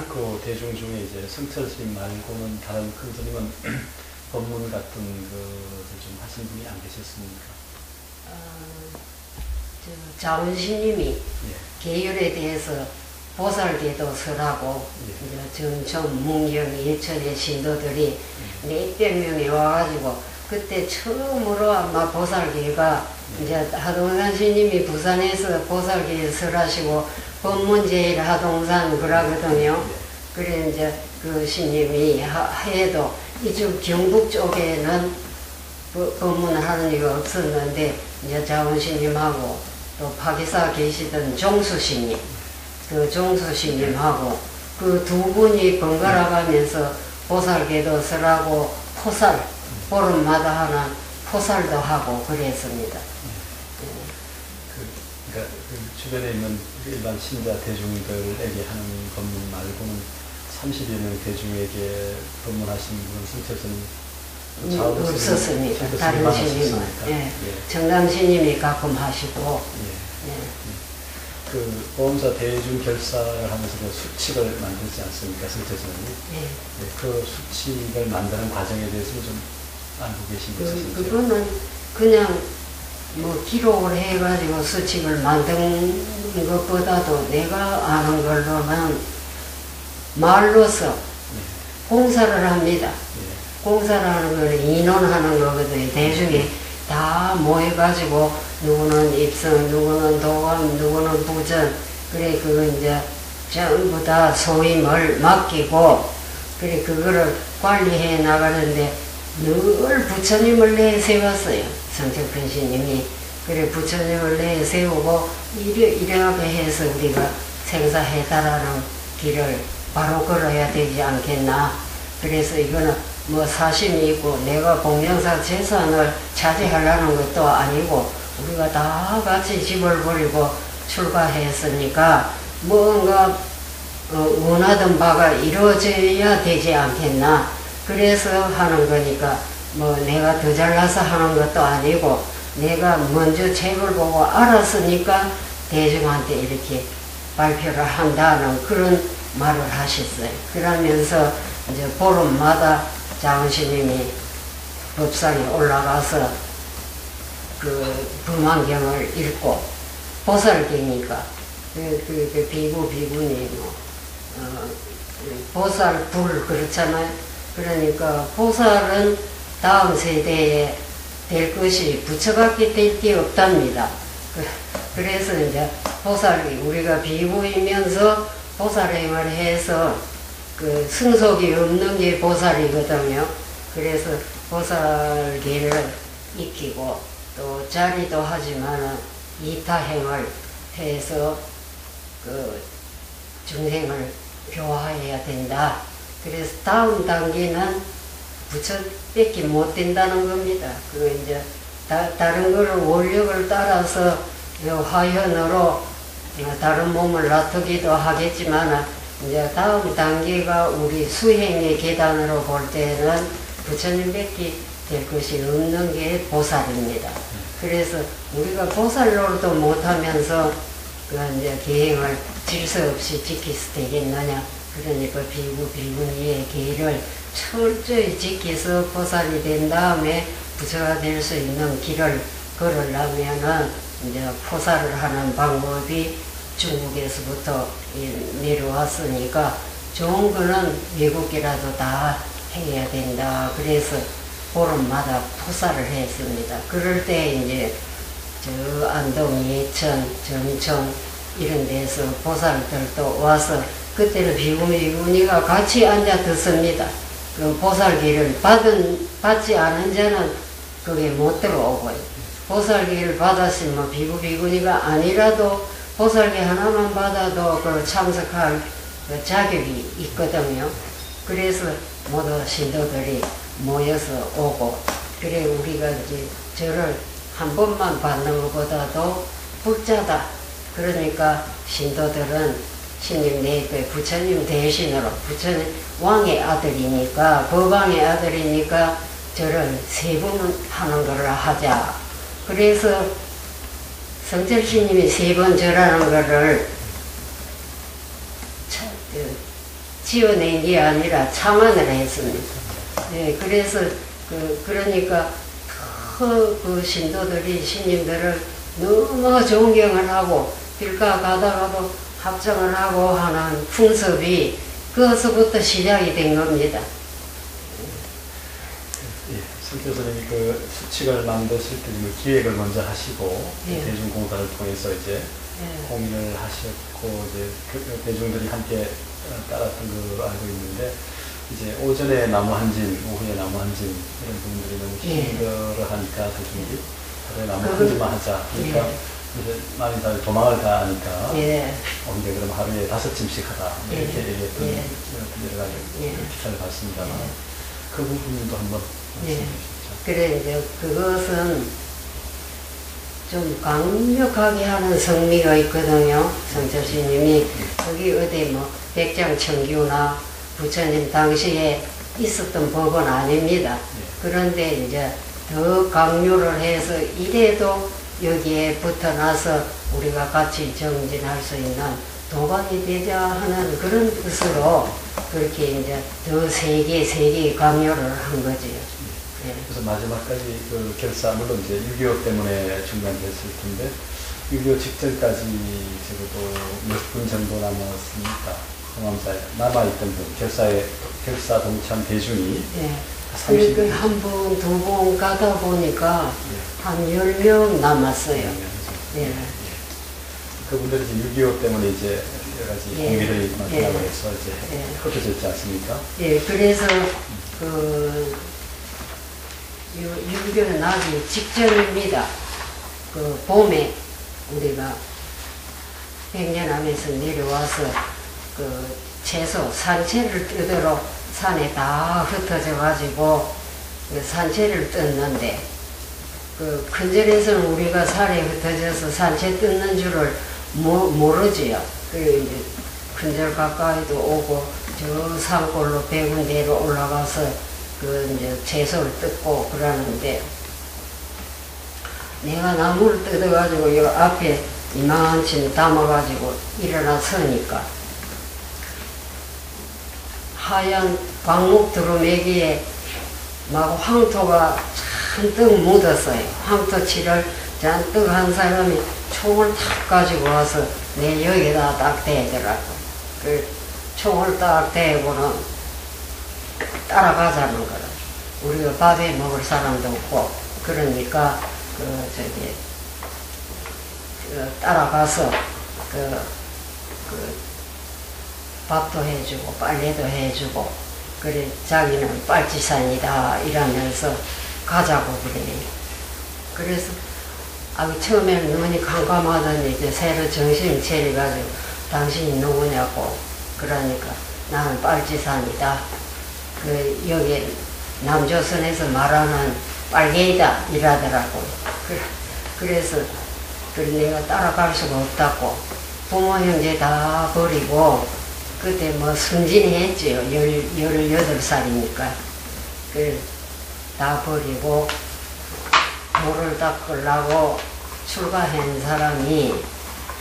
그 대중 중에 이제 성철 스님 말고는 다른 큰 스님은 법문 같은 것을 좀 하신 분이 안 계셨습니까? 자원스님이 계율에 대해서 보살계도 설하고 전천, 문경, 예천의 신도들이 400명이 와가지고 그때 처음으로 아마 보살계가 이제 하동산 스님이 부산에서 보살계 설하시고 법문제일 하동산 그러거든요. 그래 이제 그 스님이 해도 이쪽 경북 쪽에는 법문을 하는 이가 없었는데 이제 자원스님하고 또 파기사 계시던 종수스님 그 종수스님하고 그 두 분이 번갈아 가면서 보살계도 설하고 포살 보름마다 하는 포살도 하고 그랬습니다. 그러니까 그 주변에 있는 일반 신자 대중들에게 하는 법문 말고는 30여 명 대중에게 법문하신 분은 성철 스님 없었습니다. 다른 스님은. 정남 스님이 가끔 하시고. 그 보험사 대중 결사를 하면서 그 수칙을 만들지 않습니까, 성철 스님이? 그 수칙을 만드는 과정에 대해서는 좀 알고 계신 게 있으신지요? 그거는 그냥 뭐 기록을 해가지고 수칙을 만든 것보다도 내가 아는 걸로는 말로서 공사를 합니다. 공사를 하는 걸 인원하는 거거든요. 대중이 다 모여가지고 누구는 입성, 누구는 도감, 누구는 부전, 그래 그거 이제 전부 다 소임을 맡기고 그래 그거를 관리해 나가는데 늘 부처님을 내세웠어요. 성철큰 스님이. 그래 부처님을 내세우고 이렇게 해서 우리가 생사해탈하는 길을 바로 걸어야 되지 않겠나. 그래서 이거는 뭐 사심이 있고 내가 공명사 재산을 차지하려는 것도 아니고 우리가 다 같이 집을 버리고 출가했으니까 뭔가 원하던 바가 이루어져야 되지 않겠나. 그래서 하는 거니까 뭐 내가 더 잘나서 하는 것도 아니고 내가 먼저 책을 보고 알았으니까 대중한테 이렇게 발표를 한다는 그런 말을 하셨어요. 그러면서 이제 보름마다 자원스님이 법상에 올라가서 그 불만경을 읽고 보살계니까 그 비구니 뭐 보살 불 그렇잖아요. 그러니까 보살은 다음 세대에 될 것이 부처밖에 될 게 없답니다. 그래서 이제 보살이 우리가 비구이면서 보살행을 해서 그 승속이 없는 게 보살이거든요. 그래서 보살계를 익히고 또 자리도 하지만 이타행을 해서 그 중생을 교화해야 된다. 그래서 다음 단계는 부처밖에 못 된다는 겁니다. 그 이제 다른 거를 원력을 따라서 화현으로 다른 몸을 놔두기도 하겠지만 이제 다음 단계가 우리 수행의 계단으로 볼 때는 부처님밖에 될 것이 없는 게 보살입니다. 그래서 우리가 보살 노릇도 못하면서 그 이제 계행을 질서 없이 지키서 되겠느냐. 그러니까 비구 비구니의 계를 철저히 지켜서 보살이 된 다음에 부처가 될 수 있는 길을 걸으려면은 이제 포살을 하는 방법이 중국에서부터 내려왔으니까 좋은 거는 외국이라도 다 해야 된다. 그래서 보름마다 포살을 했습니다. 그럴 때 이제 저 안동, 예천, 정청 이런 데서 보살들도 와서 그때는 비구니가 같이 앉아 듣습니다. 그 보살기를 받지 않은 자는 그게 못 들어오고요. 보살기를 받았으면 비구니가 아니라도 보살기 하나만 받아도 그 참석할 그 자격이 있거든요. 그래서 모두 신도들이 모여서 오고, 그래 우리가 이제 절을 한 번만 받는 것보다도 복자다. 그러니까 신도들은 신님 내에 부처님 대신으로, 부처님 왕의 아들이니까, 법왕의 아들이니까 절을 3번 하는 거를 하자. 그래서 성철스님이 3번 절하는 거를 지어낸 게 아니라 창안을 했습니다. 네, 그래서 그러니까 그 신도들이 신님들을 너무 존경을 하고 길가 가다가도 합정을 하고 하는 풍습이 그것부터 시작이 된 겁니다. 성교수님이 그 수칙을 만드실 때 기획을 먼저 하시고 대중공사를 통해서 이제 공인을 하셨고 이제 대중들이 함께 따랐던 걸로 알고 있는데, 이제 오전에 나무 한진, 오후에 나무 한진 이런 부분들이 너무 힘들어하니까 대중들이 하루에 나무 한진만 하자. 그러니까 이제 많이 다 도망을 다 하니까 오히려 그럼 하루에 5짐씩 하자 이렇게 얘기했던 여러 가지 기사를 봤습니다만 그 부분도 한번 말씀해 주시죠. 그래 이제 그것은 좀 강력하게 하는 성미가 있거든요. 성철스님이 거기 어디 뭐 백장청규나 부처님 당시에 있었던 법은 아닙니다. 그런데 이제 더 강요를 해서 이래도 여기에 붙어나서 우리가 같이 정진할 수 있는 도반이 되자 하는 그런 뜻으로 그렇게 이제 더 세게 강요를 한 거지요. 그래서 마지막까지 그 결사, 물론 이제 6.25 때문에 중단됐을 텐데 6.25 직전까지 적어도 몇 분 정도 남았으니까 공암사에 남아있던 분, 결사 동참 대중이 그러니까 한 번, 2번 가다 보니까 한 10명 남았어요. 그분들이 이제 6.25 때문에 이제 여러 가지 공비를 만나고 해서 이제 흩어졌지 않습니까? 그래서 그 6.25 나기 직전입니다. 그 봄에 우리가 백년암에서 내려와서 그 채소, 산채를 뜯으러 산에 다 흩어져 가지고 그 산채를 뜯는데, 그 큰절에서는 우리가 산에 흩어져서 산채 뜯는 줄을 모르지요. 그리고 이제 큰절 가까이도 오고 저 산골로 100군데로 올라가서 그 이제 채소를 뜯고 그러는데, 내가 나무를 뜯어가지고 요 앞에 이만큼 담아가지고 일어나 서니까 하얀 광목 두루매기에 막 황토가 잔뜩 묻었어요. 황토칠을 잔뜩 한 사람이 총을 탁 가지고 와서 내 여기다 딱 대더라고. 그 총을 딱 대고는 따라가자는 거라. 우리가 밥에 먹을 사람도 없고 그러니까 따라가서 밥도 해주고 빨래도 해주고, 그래 자기는 빨치산이다 이러면서 가자고 그래요. 그래서 처음에는 눈이 깜깜하더니 이제 새로 정신을 차려가지고 당신이 누구냐고 그러니까 나는 빨치산이다. 여기 남조선에서 말하는 빨개이다 이러더라고. 그래서 내가 따라갈 수가 없다고 부모 형제 다 버리고 그때 뭐 순진했지요. 18살이니까. 다 버리고 돌을 닦으려고 출가한 사람이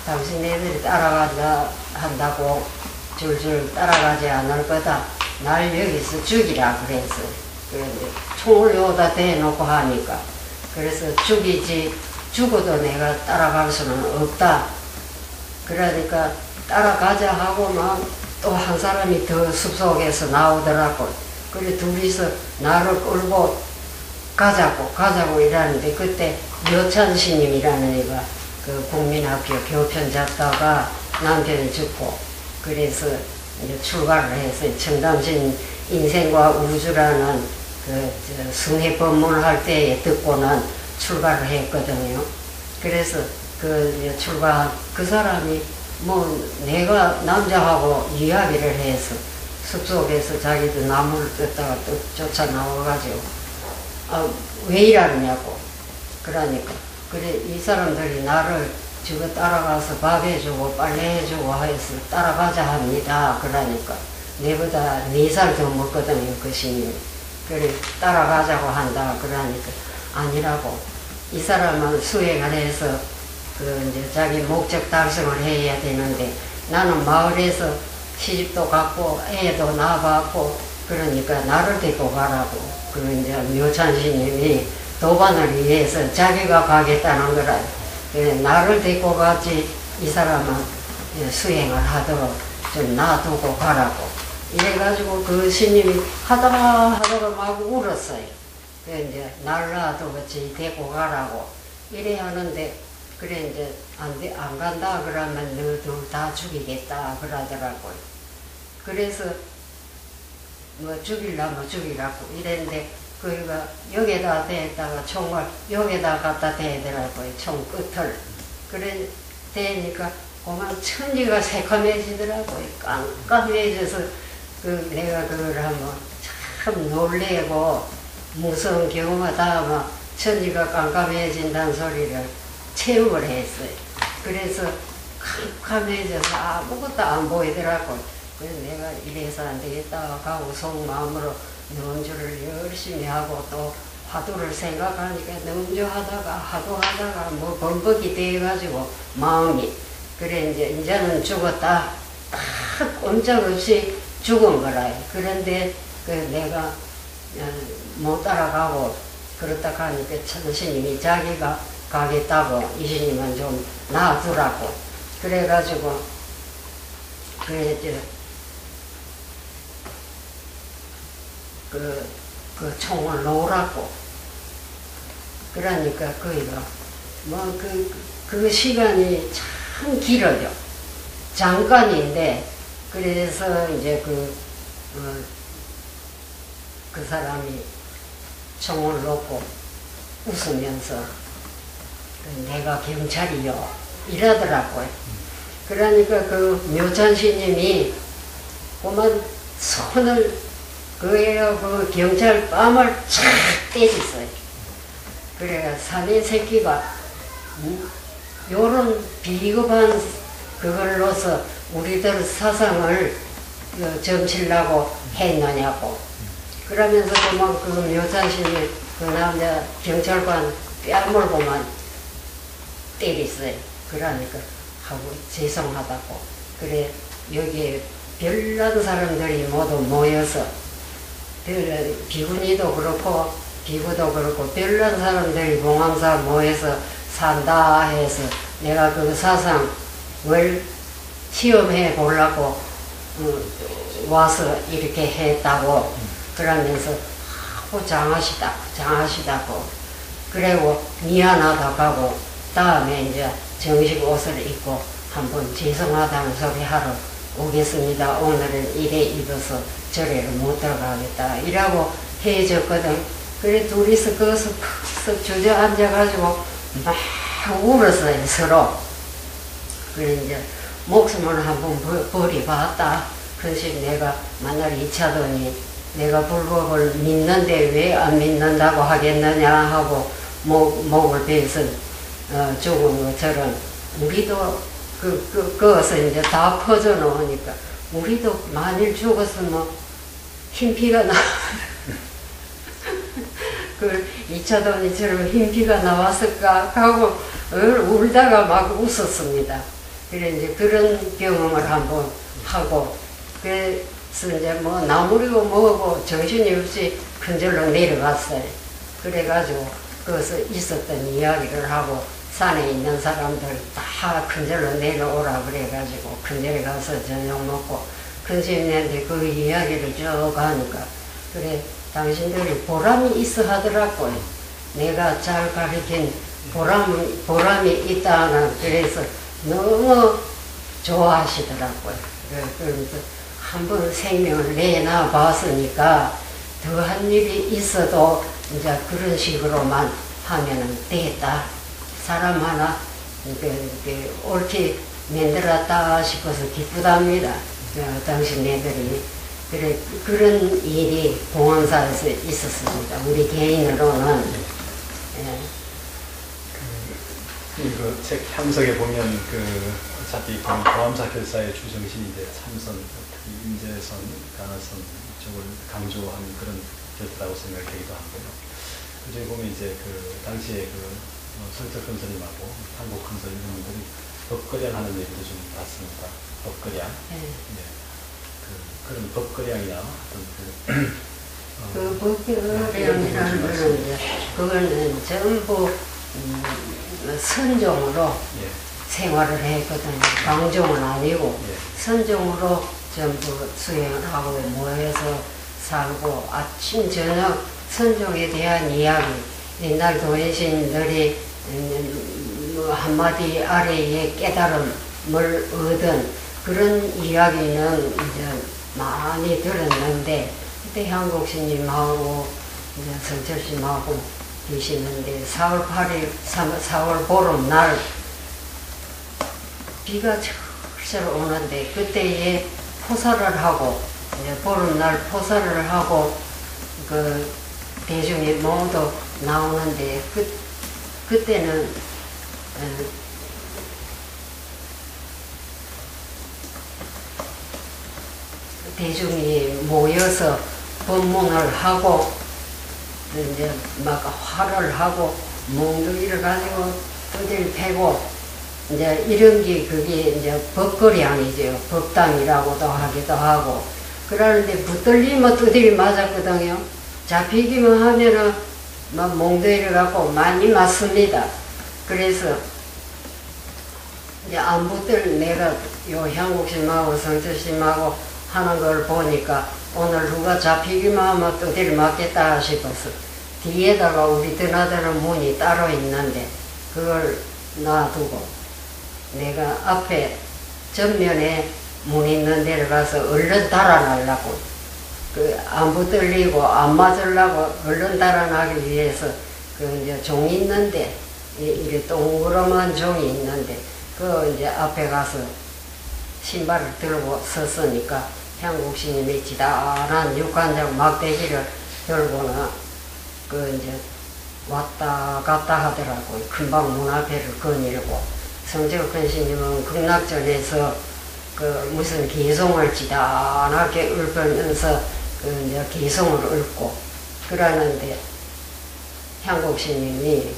당신네들이 따라가자 한다고 줄줄 따라가지 않을 거다. 날 여기서 죽이라 그래서. 그런데 총을 여기다 대놓고 하니까. 그래서 죽이지, 죽어도 내가 따라갈 수는 없다. 그러니까 따라가자 하고만 또 한 사람이 더 숲속에서 나오더라고. 그래 둘이서 나를 끌고 가자고 이러는데 그때 묘찬 스님이라는 애가 그 국민학교 교편 잡다가 남편이 죽고 그래서 이제 출가를 해서 청담신 인생과 우주라는 그 승해 법문할 때에 듣고는 출가를 했거든요. 그래서 그 출가 그 사람이 뭐 내가 남자하고 이야기를 해서 숲속에서 자기도 나무를 뜯다가 또 쫓아 나와가지고 왜 이러느냐고 그러니까 그래 이 사람들이 나를 저거 따라가서 밥 해주고 빨래 해주고 해서 따라가자 합니다. 그러니까 내보다 4살 더 먹거든요 그 스님이. 그래 따라가자고 한다 그러니까 아니라고 이 사람은 수행을 해서 그 이제 자기 목적 달성을 해야 되는데 나는 마을에서 시집도 갔고 애도 낳아봤고 그러니까 나를 데리고 가라고. 그 이제 묘찬 스님이 도반을 위해서 자기가 가겠다는 거라. 그래 나를 데리고 가지 이 사람은 수행을 하도록 좀 놔두고 가라고. 이래가지고 그 스님이 하다가 막 울었어요. 그래 이제 날 놔두고 지 데리고 가라고 이래 하는데 그래 이제 안 간다 그러면 너도 다 죽이겠다 그러더라고요. 그래서 뭐 죽이려면 죽이라고 이랬는데 그가 여기에다 대다가 총을 여기에다 갖다 대더라고요. 총 끝을. 그래 대니까 그만 천지가 새카매지더라고요. 깜깜해져서 그 내가 그걸 하면 참 놀래고 무서운 경우마다 아마 천지가 깜깜해진다는 소리를 체험을 했어요. 그래서 캄캄해져서 아무것도 안 보이더라고요. 그래서 내가 이래서 안 되겠다 하고 속마음으로 넘주를 열심히 하고 또 화두를 생각하니까 넘주하다가 화두하다가 뭐 범벅이 돼가지고 마음이 그래 이제는 죽었다 딱 꼼짝없이 죽은 거라요. 그런데 그 내가 못 따라가고 그렇다 하니까 천스님이 자기가 가겠다고 이 스님은 좀 놔두라고 그래가지고 그랬죠. 그 총을 놓으라고 그러니까 그이가 뭐 그 시간이 참 길어요. 잠깐인데 그래서 이제 그 사람이 총을 놓고 웃으면서 내가 경찰이요 이러더라고요. 그러니까 그 묘찬 스님이 그만 손을 그 경찰 뺨을 착 때렸어요. 그래가 사내 새끼가 요런 비겁한 그걸로서 우리들 사상을 점치려고 했느냐고 그러면서 그만 그 묘찬 스님이 그 남자 경찰관 뺨을고만 때렸어요. 그러니까 하고 죄송하다고 그래 여기에 별난 사람들이 모두 모여서 비구니도 그렇고 비구도 그렇고 별난 사람들이 봉황사 모여서 산다 해서 내가 그 사상을 시험해 보려고 와서 이렇게 했다고 그러면서 하고 장하시다고 그리고 미안하다고 하고 다음에 이제 정식 옷을 입고 한번 죄송하다는 소리 하러 오겠습니다. 오늘은 이래 입어서 절에를 못 들어가겠다 이라고 해줬거든. 그래 둘이서 거기서 푹 주저앉아가지고 막 울었어요 서로. 그래 이제 목숨을 한번 버려봤다. 그래서 내가 만날 2차더니 내가 불법을 믿는데 왜 안 믿는다고 하겠느냐 하고 목을 베서 죽은 것처럼 우리도 그것을 이제 다 퍼져 놓으니까 우리도 만일 죽었으면 흰피가 나. 그 2차 돈이처럼 흰피가 나왔을까 하고 울다가 막 웃었습니다. 그래 이제 그런 경험을 한번 하고 그래서 이제 뭐 나무리고 뭐고 정신이 없이 큰절로 내려갔어요. 그래가지고 거기서 있었던 이야기를 하고 산에 있는 사람들 다 큰절로 내려오라 그래가지고 큰절에 가서 저녁 먹고 큰절인데 그 이야기를 쭉 하니까 그래 당신들이 보람이 있어 하더라고요. 내가 잘 가르친 보람이 있다는 그래서 너무 좋아하시더라고요. 그래서 한번 생명을 내놔 봤으니까 더한 일이 있어도 이제 그런 식으로만 하면은 되겠다. 사람 하나 옳게 만들었다 싶어서 기쁘답니다. 당신네들이. 그래, 그런 일이 봉황사에서 있었습니다. 우리 개인으로는. 예. 그 책 향석에 보면 어차피 봉황사 결사의 주정신이 이제 참선, 특히 인재선, 간화선 이쪽을 강조한 그런 결사라고 생각되기도 하고요. 그중에 보면 이제 당시에 성철 큰스님하고 한국 큰스님 이런 분들이 법거량 하는 얘기도 좀 봤습니다. 법거량. 네. 그런 법거량이나 어떤 그 법거량이라는 거는 이제 그거는 전부 선종으로 예. 생활을 했거든요. 강종은 아니고 예. 선종으로 전부 수행을 하고 모여서 살고 아침 저녁 선종에 대한 이야기 옛날 도인신들이 한마디 아래에 깨달음을 얻은 그런 이야기는 이제 많이 들었는데 그때 향국스님하고 이제 성철스님하고 계시는데 4월 8일 4월 보름날 비가 철철 오는데 그때에 포사를 하고 이제 보름날 포사를 하고 그 대중이 모두 나오는데 그때는 대중이 모여서 법문을 하고 이제 막 화를 하고 몽둥이를 가지고 두들 패고 이제 이런 게 그게 이제 법거량이죠. 법당이라고도 하기도 하고 그러는데 붙들리면 두들이 맞았거든요. 잡히기만 하면은 막 몽둥이를 갖고 많이 맞습니다. 그래서 이제 안 붙들 내가 요 향국심하고 성철심하고 하는 걸 보니까 오늘 누가 잡히기만 하면 두들 맞겠다 싶어서 뒤에다가 우리 드나드는 문이 따로 있는데 그걸 놔두고 내가 앞에 전면에 문 있는 데를 가서 얼른 달아나려고 안 붙들리고 안 맞으려고 얼른 달아나기 위해서 이제 종이 있는데 이게 동그라만 종이 있는데 그 이제 앞에 가서 신발을 들고 섰으니까 향국스님이 지단한 육관장 막대기를 들고는 이제 왔다 갔다 하더라고요. 금방 문 앞에를 거닐고 성철큰 스님은 극락전에서 무슨 개송을 지단하게 읊으면서 이제 개송을 읊고 그러는데 향국스님이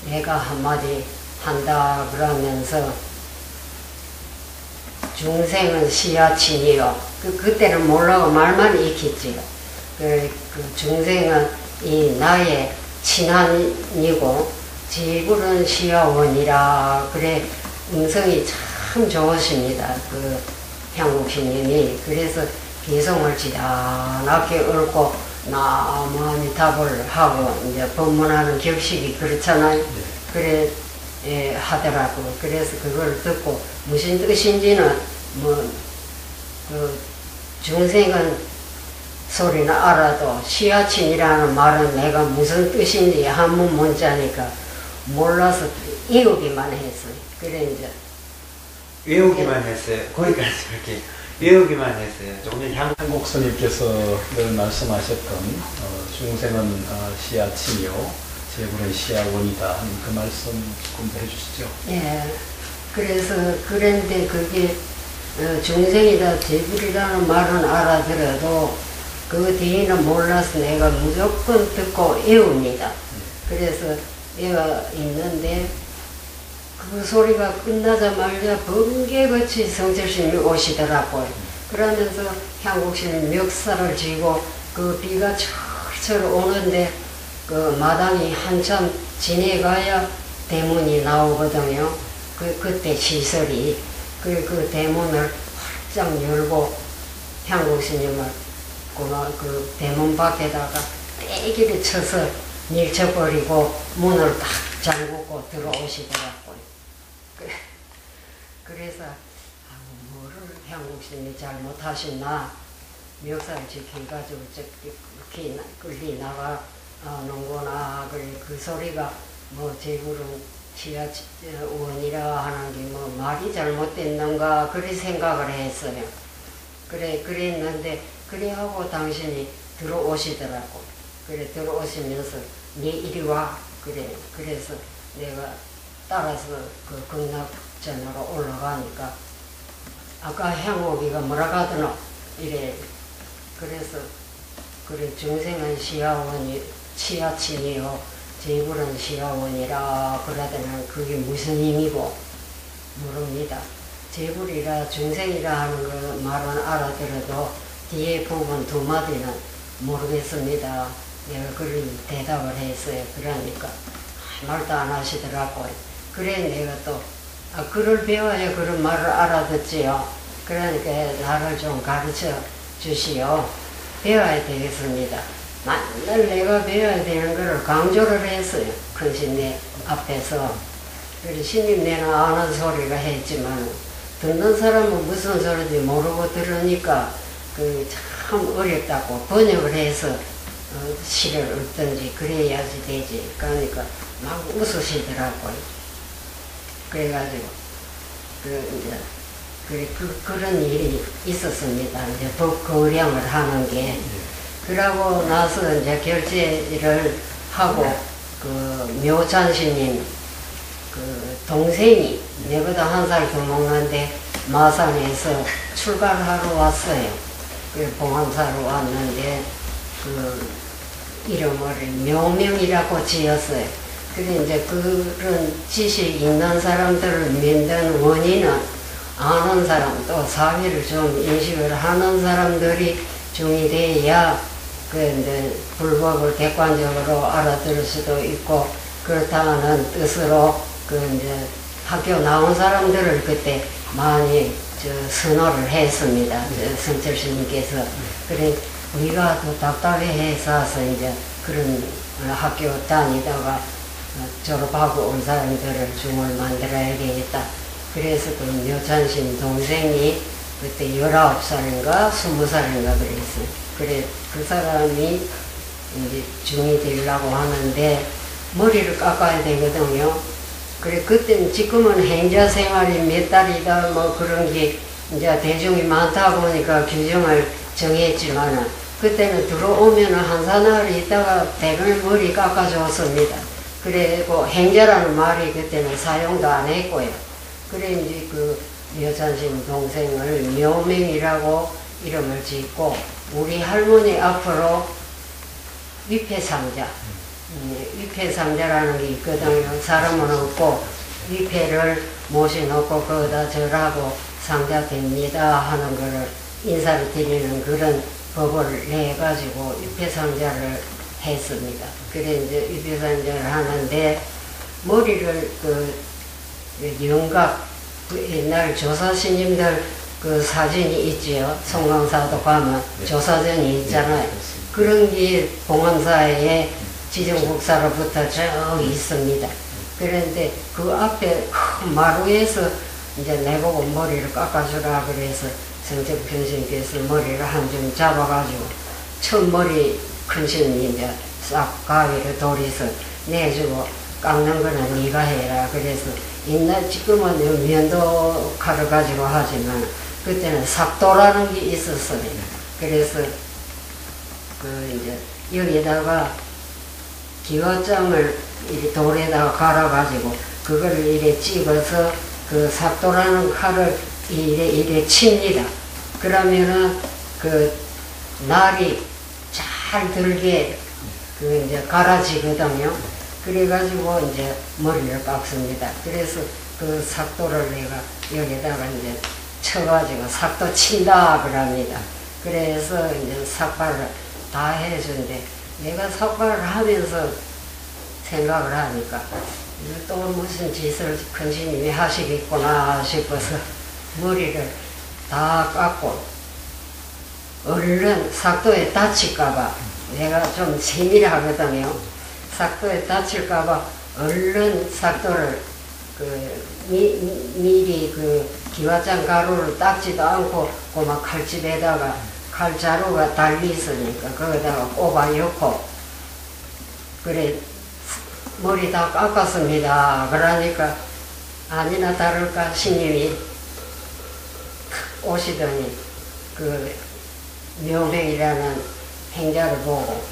내가 한마디 한다 그러면서 중생은 시야친이요. 그때는 몰라고 말만 익혔지요. 그 중생은 이 나의 친한이고 지구는 시야원이라 그래 음성이 참 좋으십니다. 향국스님이 그래서 개성을 지단하게 읊고 나무아미타불 하고 이제 법문하는 격식이 그렇잖아요. 그래 하더라고. 그래서 그걸 듣고 무슨 뜻인지는 중생은 소리는 알아도 시야친이라는 말은 내가 무슨 뜻인지 한문 문자니까 몰라서 외우기만 했어요. 그래 이제 외우기만 했어요. 거기까지 그렇게 외우기만 했어요. 조금 한국 스님께서 늘 말씀하셨던 중생은 시야친이요 제불은 시야원이다 하는 그 말씀 조금 더 해주시죠. 예. 그래서 그런데 그게 중생이다 제불이라는 말은 알아들어도 그 뒤에는 몰라서 내가 무조건 듣고 외웁니다. 그래서 내가 있는데 그 소리가 끝나자마자 번개같이 성철스님이 오시더라고요. 그러면서 향국스님 멱살을 쥐고 그 비가 철철 오는데 그 마당이 한참 지내가야 대문이 나오거든요. 그때 시설이 그 대문을 활짝 열고 향국스님을 그 대문 밖에다가 떼기를 쳐서 밀쳐버리고 문을 딱 잠그고 들어오시더라고요. 그래서 뭐를 향국스님이 잘못하셨나 멱살 지켜가지고 이렇게 끌리 나가는구나. 그래 그 소리가 뭐 제불은 치아원이라 하는 게 뭐 말이 잘못됐는가 그리 생각을 했어요. 그랬는데 그래 하고 당신이 들어오시더라고. 그래 들어오시면서 네 이리 와. 그래서 내가 따라서 그 극락전으로 올라가니까 아까 향옥이가 뭐라 하더노 이래. 그래서 그래 중생은 시야원이 치아친이요 제불은 시야원이라 그러더니 그게 무슨 의미고 모릅니다. 제불이라 중생이라 하는 그 말은 알아들어도 뒤에 부분 두 마디는 모르겠습니다. 내가 그런 대답을 했어요. 그러니까 말도 안 하시더라고요. 그래 내가 또 글을 배워야 그런 말을 알아듣지요. 그러니까 나를 좀 가르쳐 주시오. 배워야 되겠습니다. 맨날 내가 배워야 되는 거를 강조를 했어요. 큰신내 앞에서. 그래서 신님 내는 아는 소리가 했지만 듣는 사람은 무슨 소리인지 모르고 들으니까 그 참 어렵다고 번역을 해서 시를 얻든지 그래야지 되지. 그러니까 막 웃으시더라고요. 그래가지고 그런 일이 있었습니다. 이제 법거량을 하는 게. 그러고 나서 이제 결제를 하고 그 묘찬스님 그 동생이 내보다 한 살 더 먹는데 마산에서 출가를 하러 왔어요. 그 봉암사로 왔는데 그 이름을 묘명이라고 지었어요. 그래 이제 그런 지식 있는 사람들을 만든 원인은 아는 사람 또 사회를 좀 인식을 하는 사람들이 중이 돼야 그 이제 불법을 객관적으로 알아들을 수도 있고 그렇다는 뜻으로 그 이제 학교 나온 사람들을 그때 많이 선호를 했습니다. 성철스님께서. 그래 우리가 또 답답해서 이제 그런 학교 다니다가 졸업하고 온 사람들을 중을 만들어야겠다. 그래서 그 묘찬신 동생이 그때 19살인가 20살인가 그랬어요. 그래 그 사람이 이제 중이 되려고 하는데 머리를 깎아야 되거든요. 그래 그때는 지금은 행자 생활이 몇 달이다 뭐 그런 게 이제 대중이 많다 보니까 규정을 정했지만 그때는 들어오면 한 사나흘 있다가 대를 머리 깎아줬습니다. 그리고 행자라는 말이 그때는 사용도 안 했고요. 그래 이제 그 묘찬신 동생을 묘명이라고 이름을 짓고 우리 할머니 앞으로 위패상자 위패상자라는 게 있거든요. 사람은 없고 위패를 모셔놓고 거기다 절하고 상자 됩니다 하는 거를 인사를 드리는 그런 법을 내가지고 위패상자를 했습니다. 그래 이제 위패상자를 하는데 머리를 그 영각 그 옛날 조사스님들 그 사진이 있지요. 송강사도 가면 조사전이 있잖아요. 그런 게 봉암사에 지정국사로부터 저기 있습니다. 그런데 그 앞에 큰 마루에서 이제 내보고 머리를 깎아주라 그래서 성적편신께서 머리를 한 줌 잡아가지고 첫 머리 큰 신이 이제 싹 가위를 돌려서 내주고 깎는 거는 네가 해라. 그래서 옛날 지금은 면도 칼을 가지고 하지만 그때는 삭도라는 게 있었어요. 그래서 그 이제 여기다가 기와장을 이렇게 돌에다가 갈아가지고 그걸 이렇게 찍어서 그 그 삭도라는 칼을 이래 칩니다. 그러면은 그 날이 잘 들게 그 이제 갈아지거든요. 그래가지고 이제 머리를 깎습니다. 그래서 그 삭도를 내가 여기다가 이제 쳐가지고 삭도 친다 그럽니다. 그래서 이제 삭발을 다 해준대. 내가 삭발을 하면서 생각을 하니까 또 무슨 짓을 큰 스님이 하시겠구나 싶어서 머리를 다 깎고 얼른 삭도에 다칠까봐 내가 좀 세밀하거든요. 삭도에 다칠까봐 얼른 삭도를 미리 그 기와장 가루를 닦지도 않고 고막 칼집에다가 칼자루가 달리 있으니까 거기다가 꼽아 넣고 그래 머리 다 깎았습니다. 그러니까 아니나 다를까 스님이 오시더니 그 묘명이라는 행자를 보고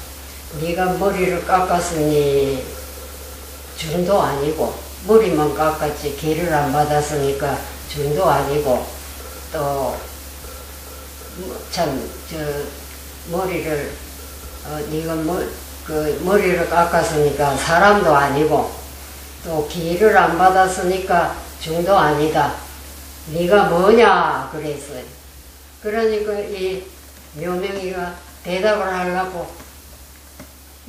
네가 머리를 깎았으니 준도 아니고 머리만 깎았지 기를 안 받았으니까 준도 아니고 또 참 저 머리를 네가 그 머리를 깎았으니까 사람도 아니고 또 기를 안 받았으니까 중도 아니다. 네가 뭐냐 그랬어요. 그러니까 이 묘명이가 대답을 하려고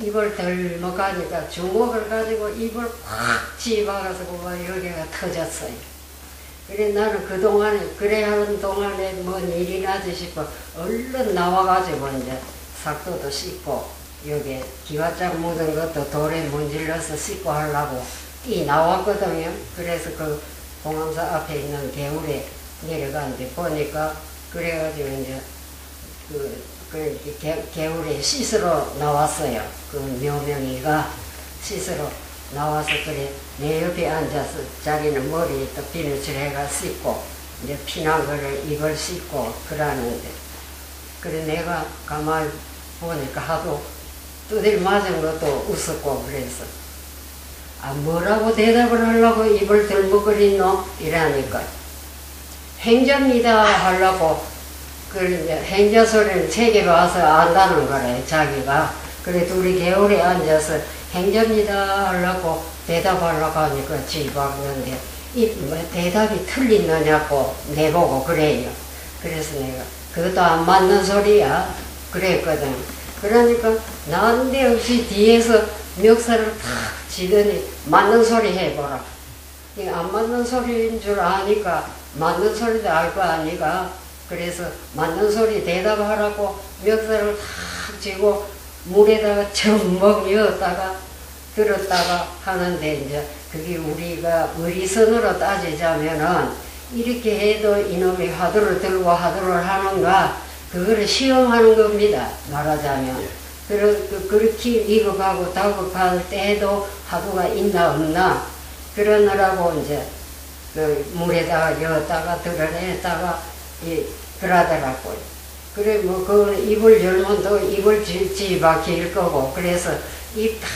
입을 덜먹하니까 주먹을 가지고 입을 확 집어가서 여기가 터졌어요. 그래 나는 그동안에 그래 하는 동안에 뭔 일이 나지 싶어 얼른 나와가지고 이제 삭도도 씻고 여기 기와장 묻은 것도 돌에 문질러서 씻고 하려고 나왔거든요. 그래서 그 공항사 앞에 있는 개울에 내려가는데 보니까 그래가지고 이제 개울에 씻으러 나왔어요. 그 묘명이가 씻으러 나와서 그래 내 옆에 앉아서 자기는 머리에 또 비누칠 해가 씻고 이제 피난 거를 입을 씻고 그러는데 그래 내가 가만히 보니까 하도 두들 맞은 것도 웃었고 그래서 아 뭐라고 대답을 하려고 입을 들먹거리노 이러니까 행자입니다 하려고 그 이제 행자 소리를 책에 봐서 안다는 거래 자기가. 그래 둘이 개울에 앉아서 행자입니다 하려고 대답하려고 하니까 집어봤는데 뭐 대답이 틀리느냐고 내보고 그래요. 그래서 내가 그것도 안 맞는 소리야 그랬거든. 그러니까 난데없이 뒤에서 멱살을 탁 지더니 맞는 소리 해보라. 안 맞는 소리인 줄 아니까 맞는 소리도 알 거 아니까 그래서 맞는 소리 대답하라고 멱살을 탁 쥐고 물에다가 전먹 넣었다가 들었다가 하는데 이제 그게 우리가 의리선으로 따지자면은 이렇게 해도 이놈이 화두를 들고 화두를 하는가 그거를 시험하는 겁니다. 말하자면. 그렇게 익어가고 다급할 때에도 화두가 있나 없나 그러느라고 이제 그 물에다가 넣었다가 드러냈다가 그러더라고요. 그래 뭐 그 입을 열면 또 입을 집박힐 거고 그래서 입 다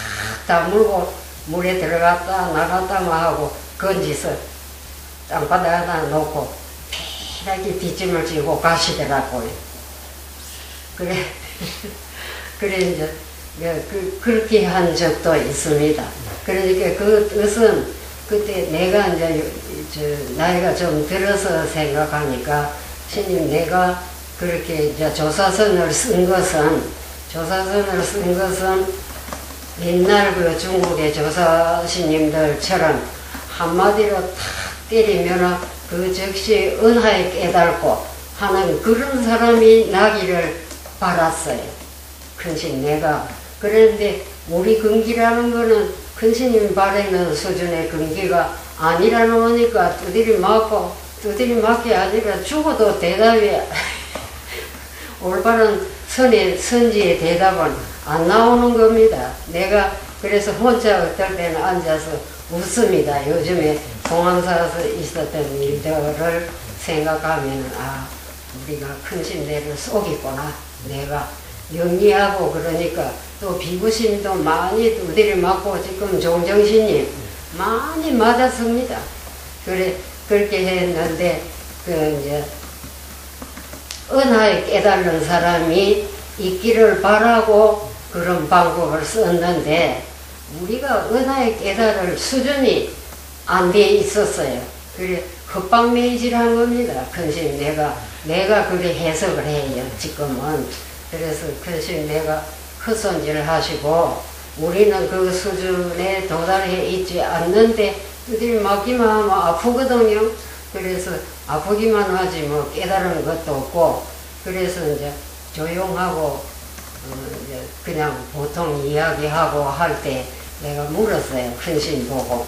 다물고 물에 들어갔다 나갔다만 하고 건지서 땅바닥에다 놓고 피하게 뒷짐을 지고 가시더라고요. 그래 그래 이제 그렇게 한 적도 있습니다. 그러니까 그것은 그때 내가 이제 나이가 좀 들어서 생각하니까 스님 내가 그렇게 이제 조사선을 쓴 것은 옛날 그 중국의 조사 스님들처럼 한마디로 탁 때리면 그 즉시 은하에 깨달고 하는 그런 사람이 나기를 바랐어요. 큰신 내가. 그런데 우리 근기라는 거는 큰신님 바라는 수준의 근기가 아니라는 거니까 두드리 맞게 아니라 죽어도 대답이 올바른 선지의 대답은 안 나오는 겁니다. 내가 그래서 혼자 어떨 때는 앉아서 웃습니다. 요즘에 공항사에서 있었던 일들을 생각하면 아 우리가 큰신내를 속이구나. 내가 영리하고 그러니까 또 비구심도 많이 두드려 맞고 지금 종정신님 많이 맞았습니다. 그래 그렇게 했는데 그 이제 은하에 깨달은 사람이 있기를 바라고 그런 방법을 썼는데 우리가 은하에 깨달을 수준이 안 돼 있었어요. 그래 헛방매질한 겁니다. 큰심 내가 그렇게 해석을 해요. 지금은 그래서 큰심 내가 헛손질을 하시고 우리는 그 수준에 도달해 있지 않는데 어딜 맡기만 하면 아프거든요. 그래서 아프기만 하지 뭐 깨달은 것도 없고 그래서 이제 조용하고 이제 그냥 보통 이야기하고 할 때 내가 물었어요. 큰신 보고.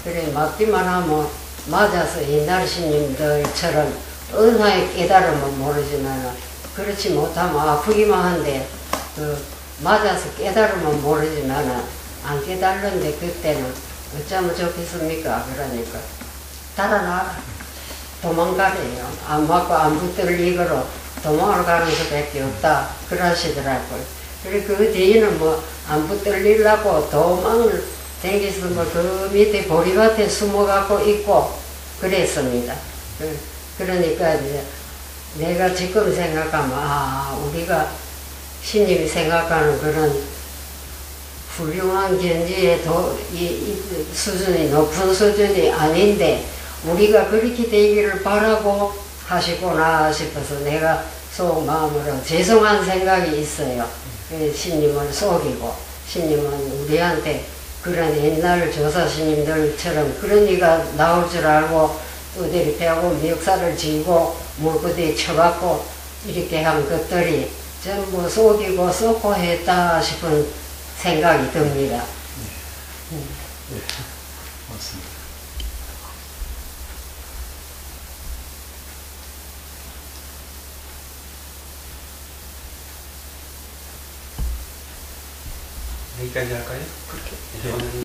그래 맡기만 하면 맞아서 옛날 스님들처럼 은하에 깨달으면 모르지만 그렇지 못하면 아프기만 한데 그 맞아서 깨달으면 모르지만 안 깨달는데 그때는 어쩌면 좋겠습니까? 그러니까 달아나라. 도망가래요. 안 맞고 안 붙들리고로 도망을 가는 수밖에 없다. 그러시더라고요. 그리고 그 뒤에는 뭐 안 붙들리려고 도망을 댕기서 뭐 그 밑에 보리밭에 숨어갖고 있고 그랬습니다. 그러니까 이제 내가 지금 생각하면 우리가 신님이 생각하는 그런 훌륭한 견지의 수준이 높은 수준이 아닌데 우리가 그렇게 되기를 바라고 하시구나 싶어서 내가 속 마음으로 죄송한 생각이 있어요. 신님을 속이고 신님은 우리한테 그런 옛날 조사 스님들처럼 그런 이가 나올 줄 알고 어디를 배우고 멱살을 쥐고 물구대에 쳐갖고 이렇게 한 것들이 전부 속이고 썩고 했다 싶은 생각이 듭니다. 예, 맞습니다. 여기까지 할까요? 그렇게. 오늘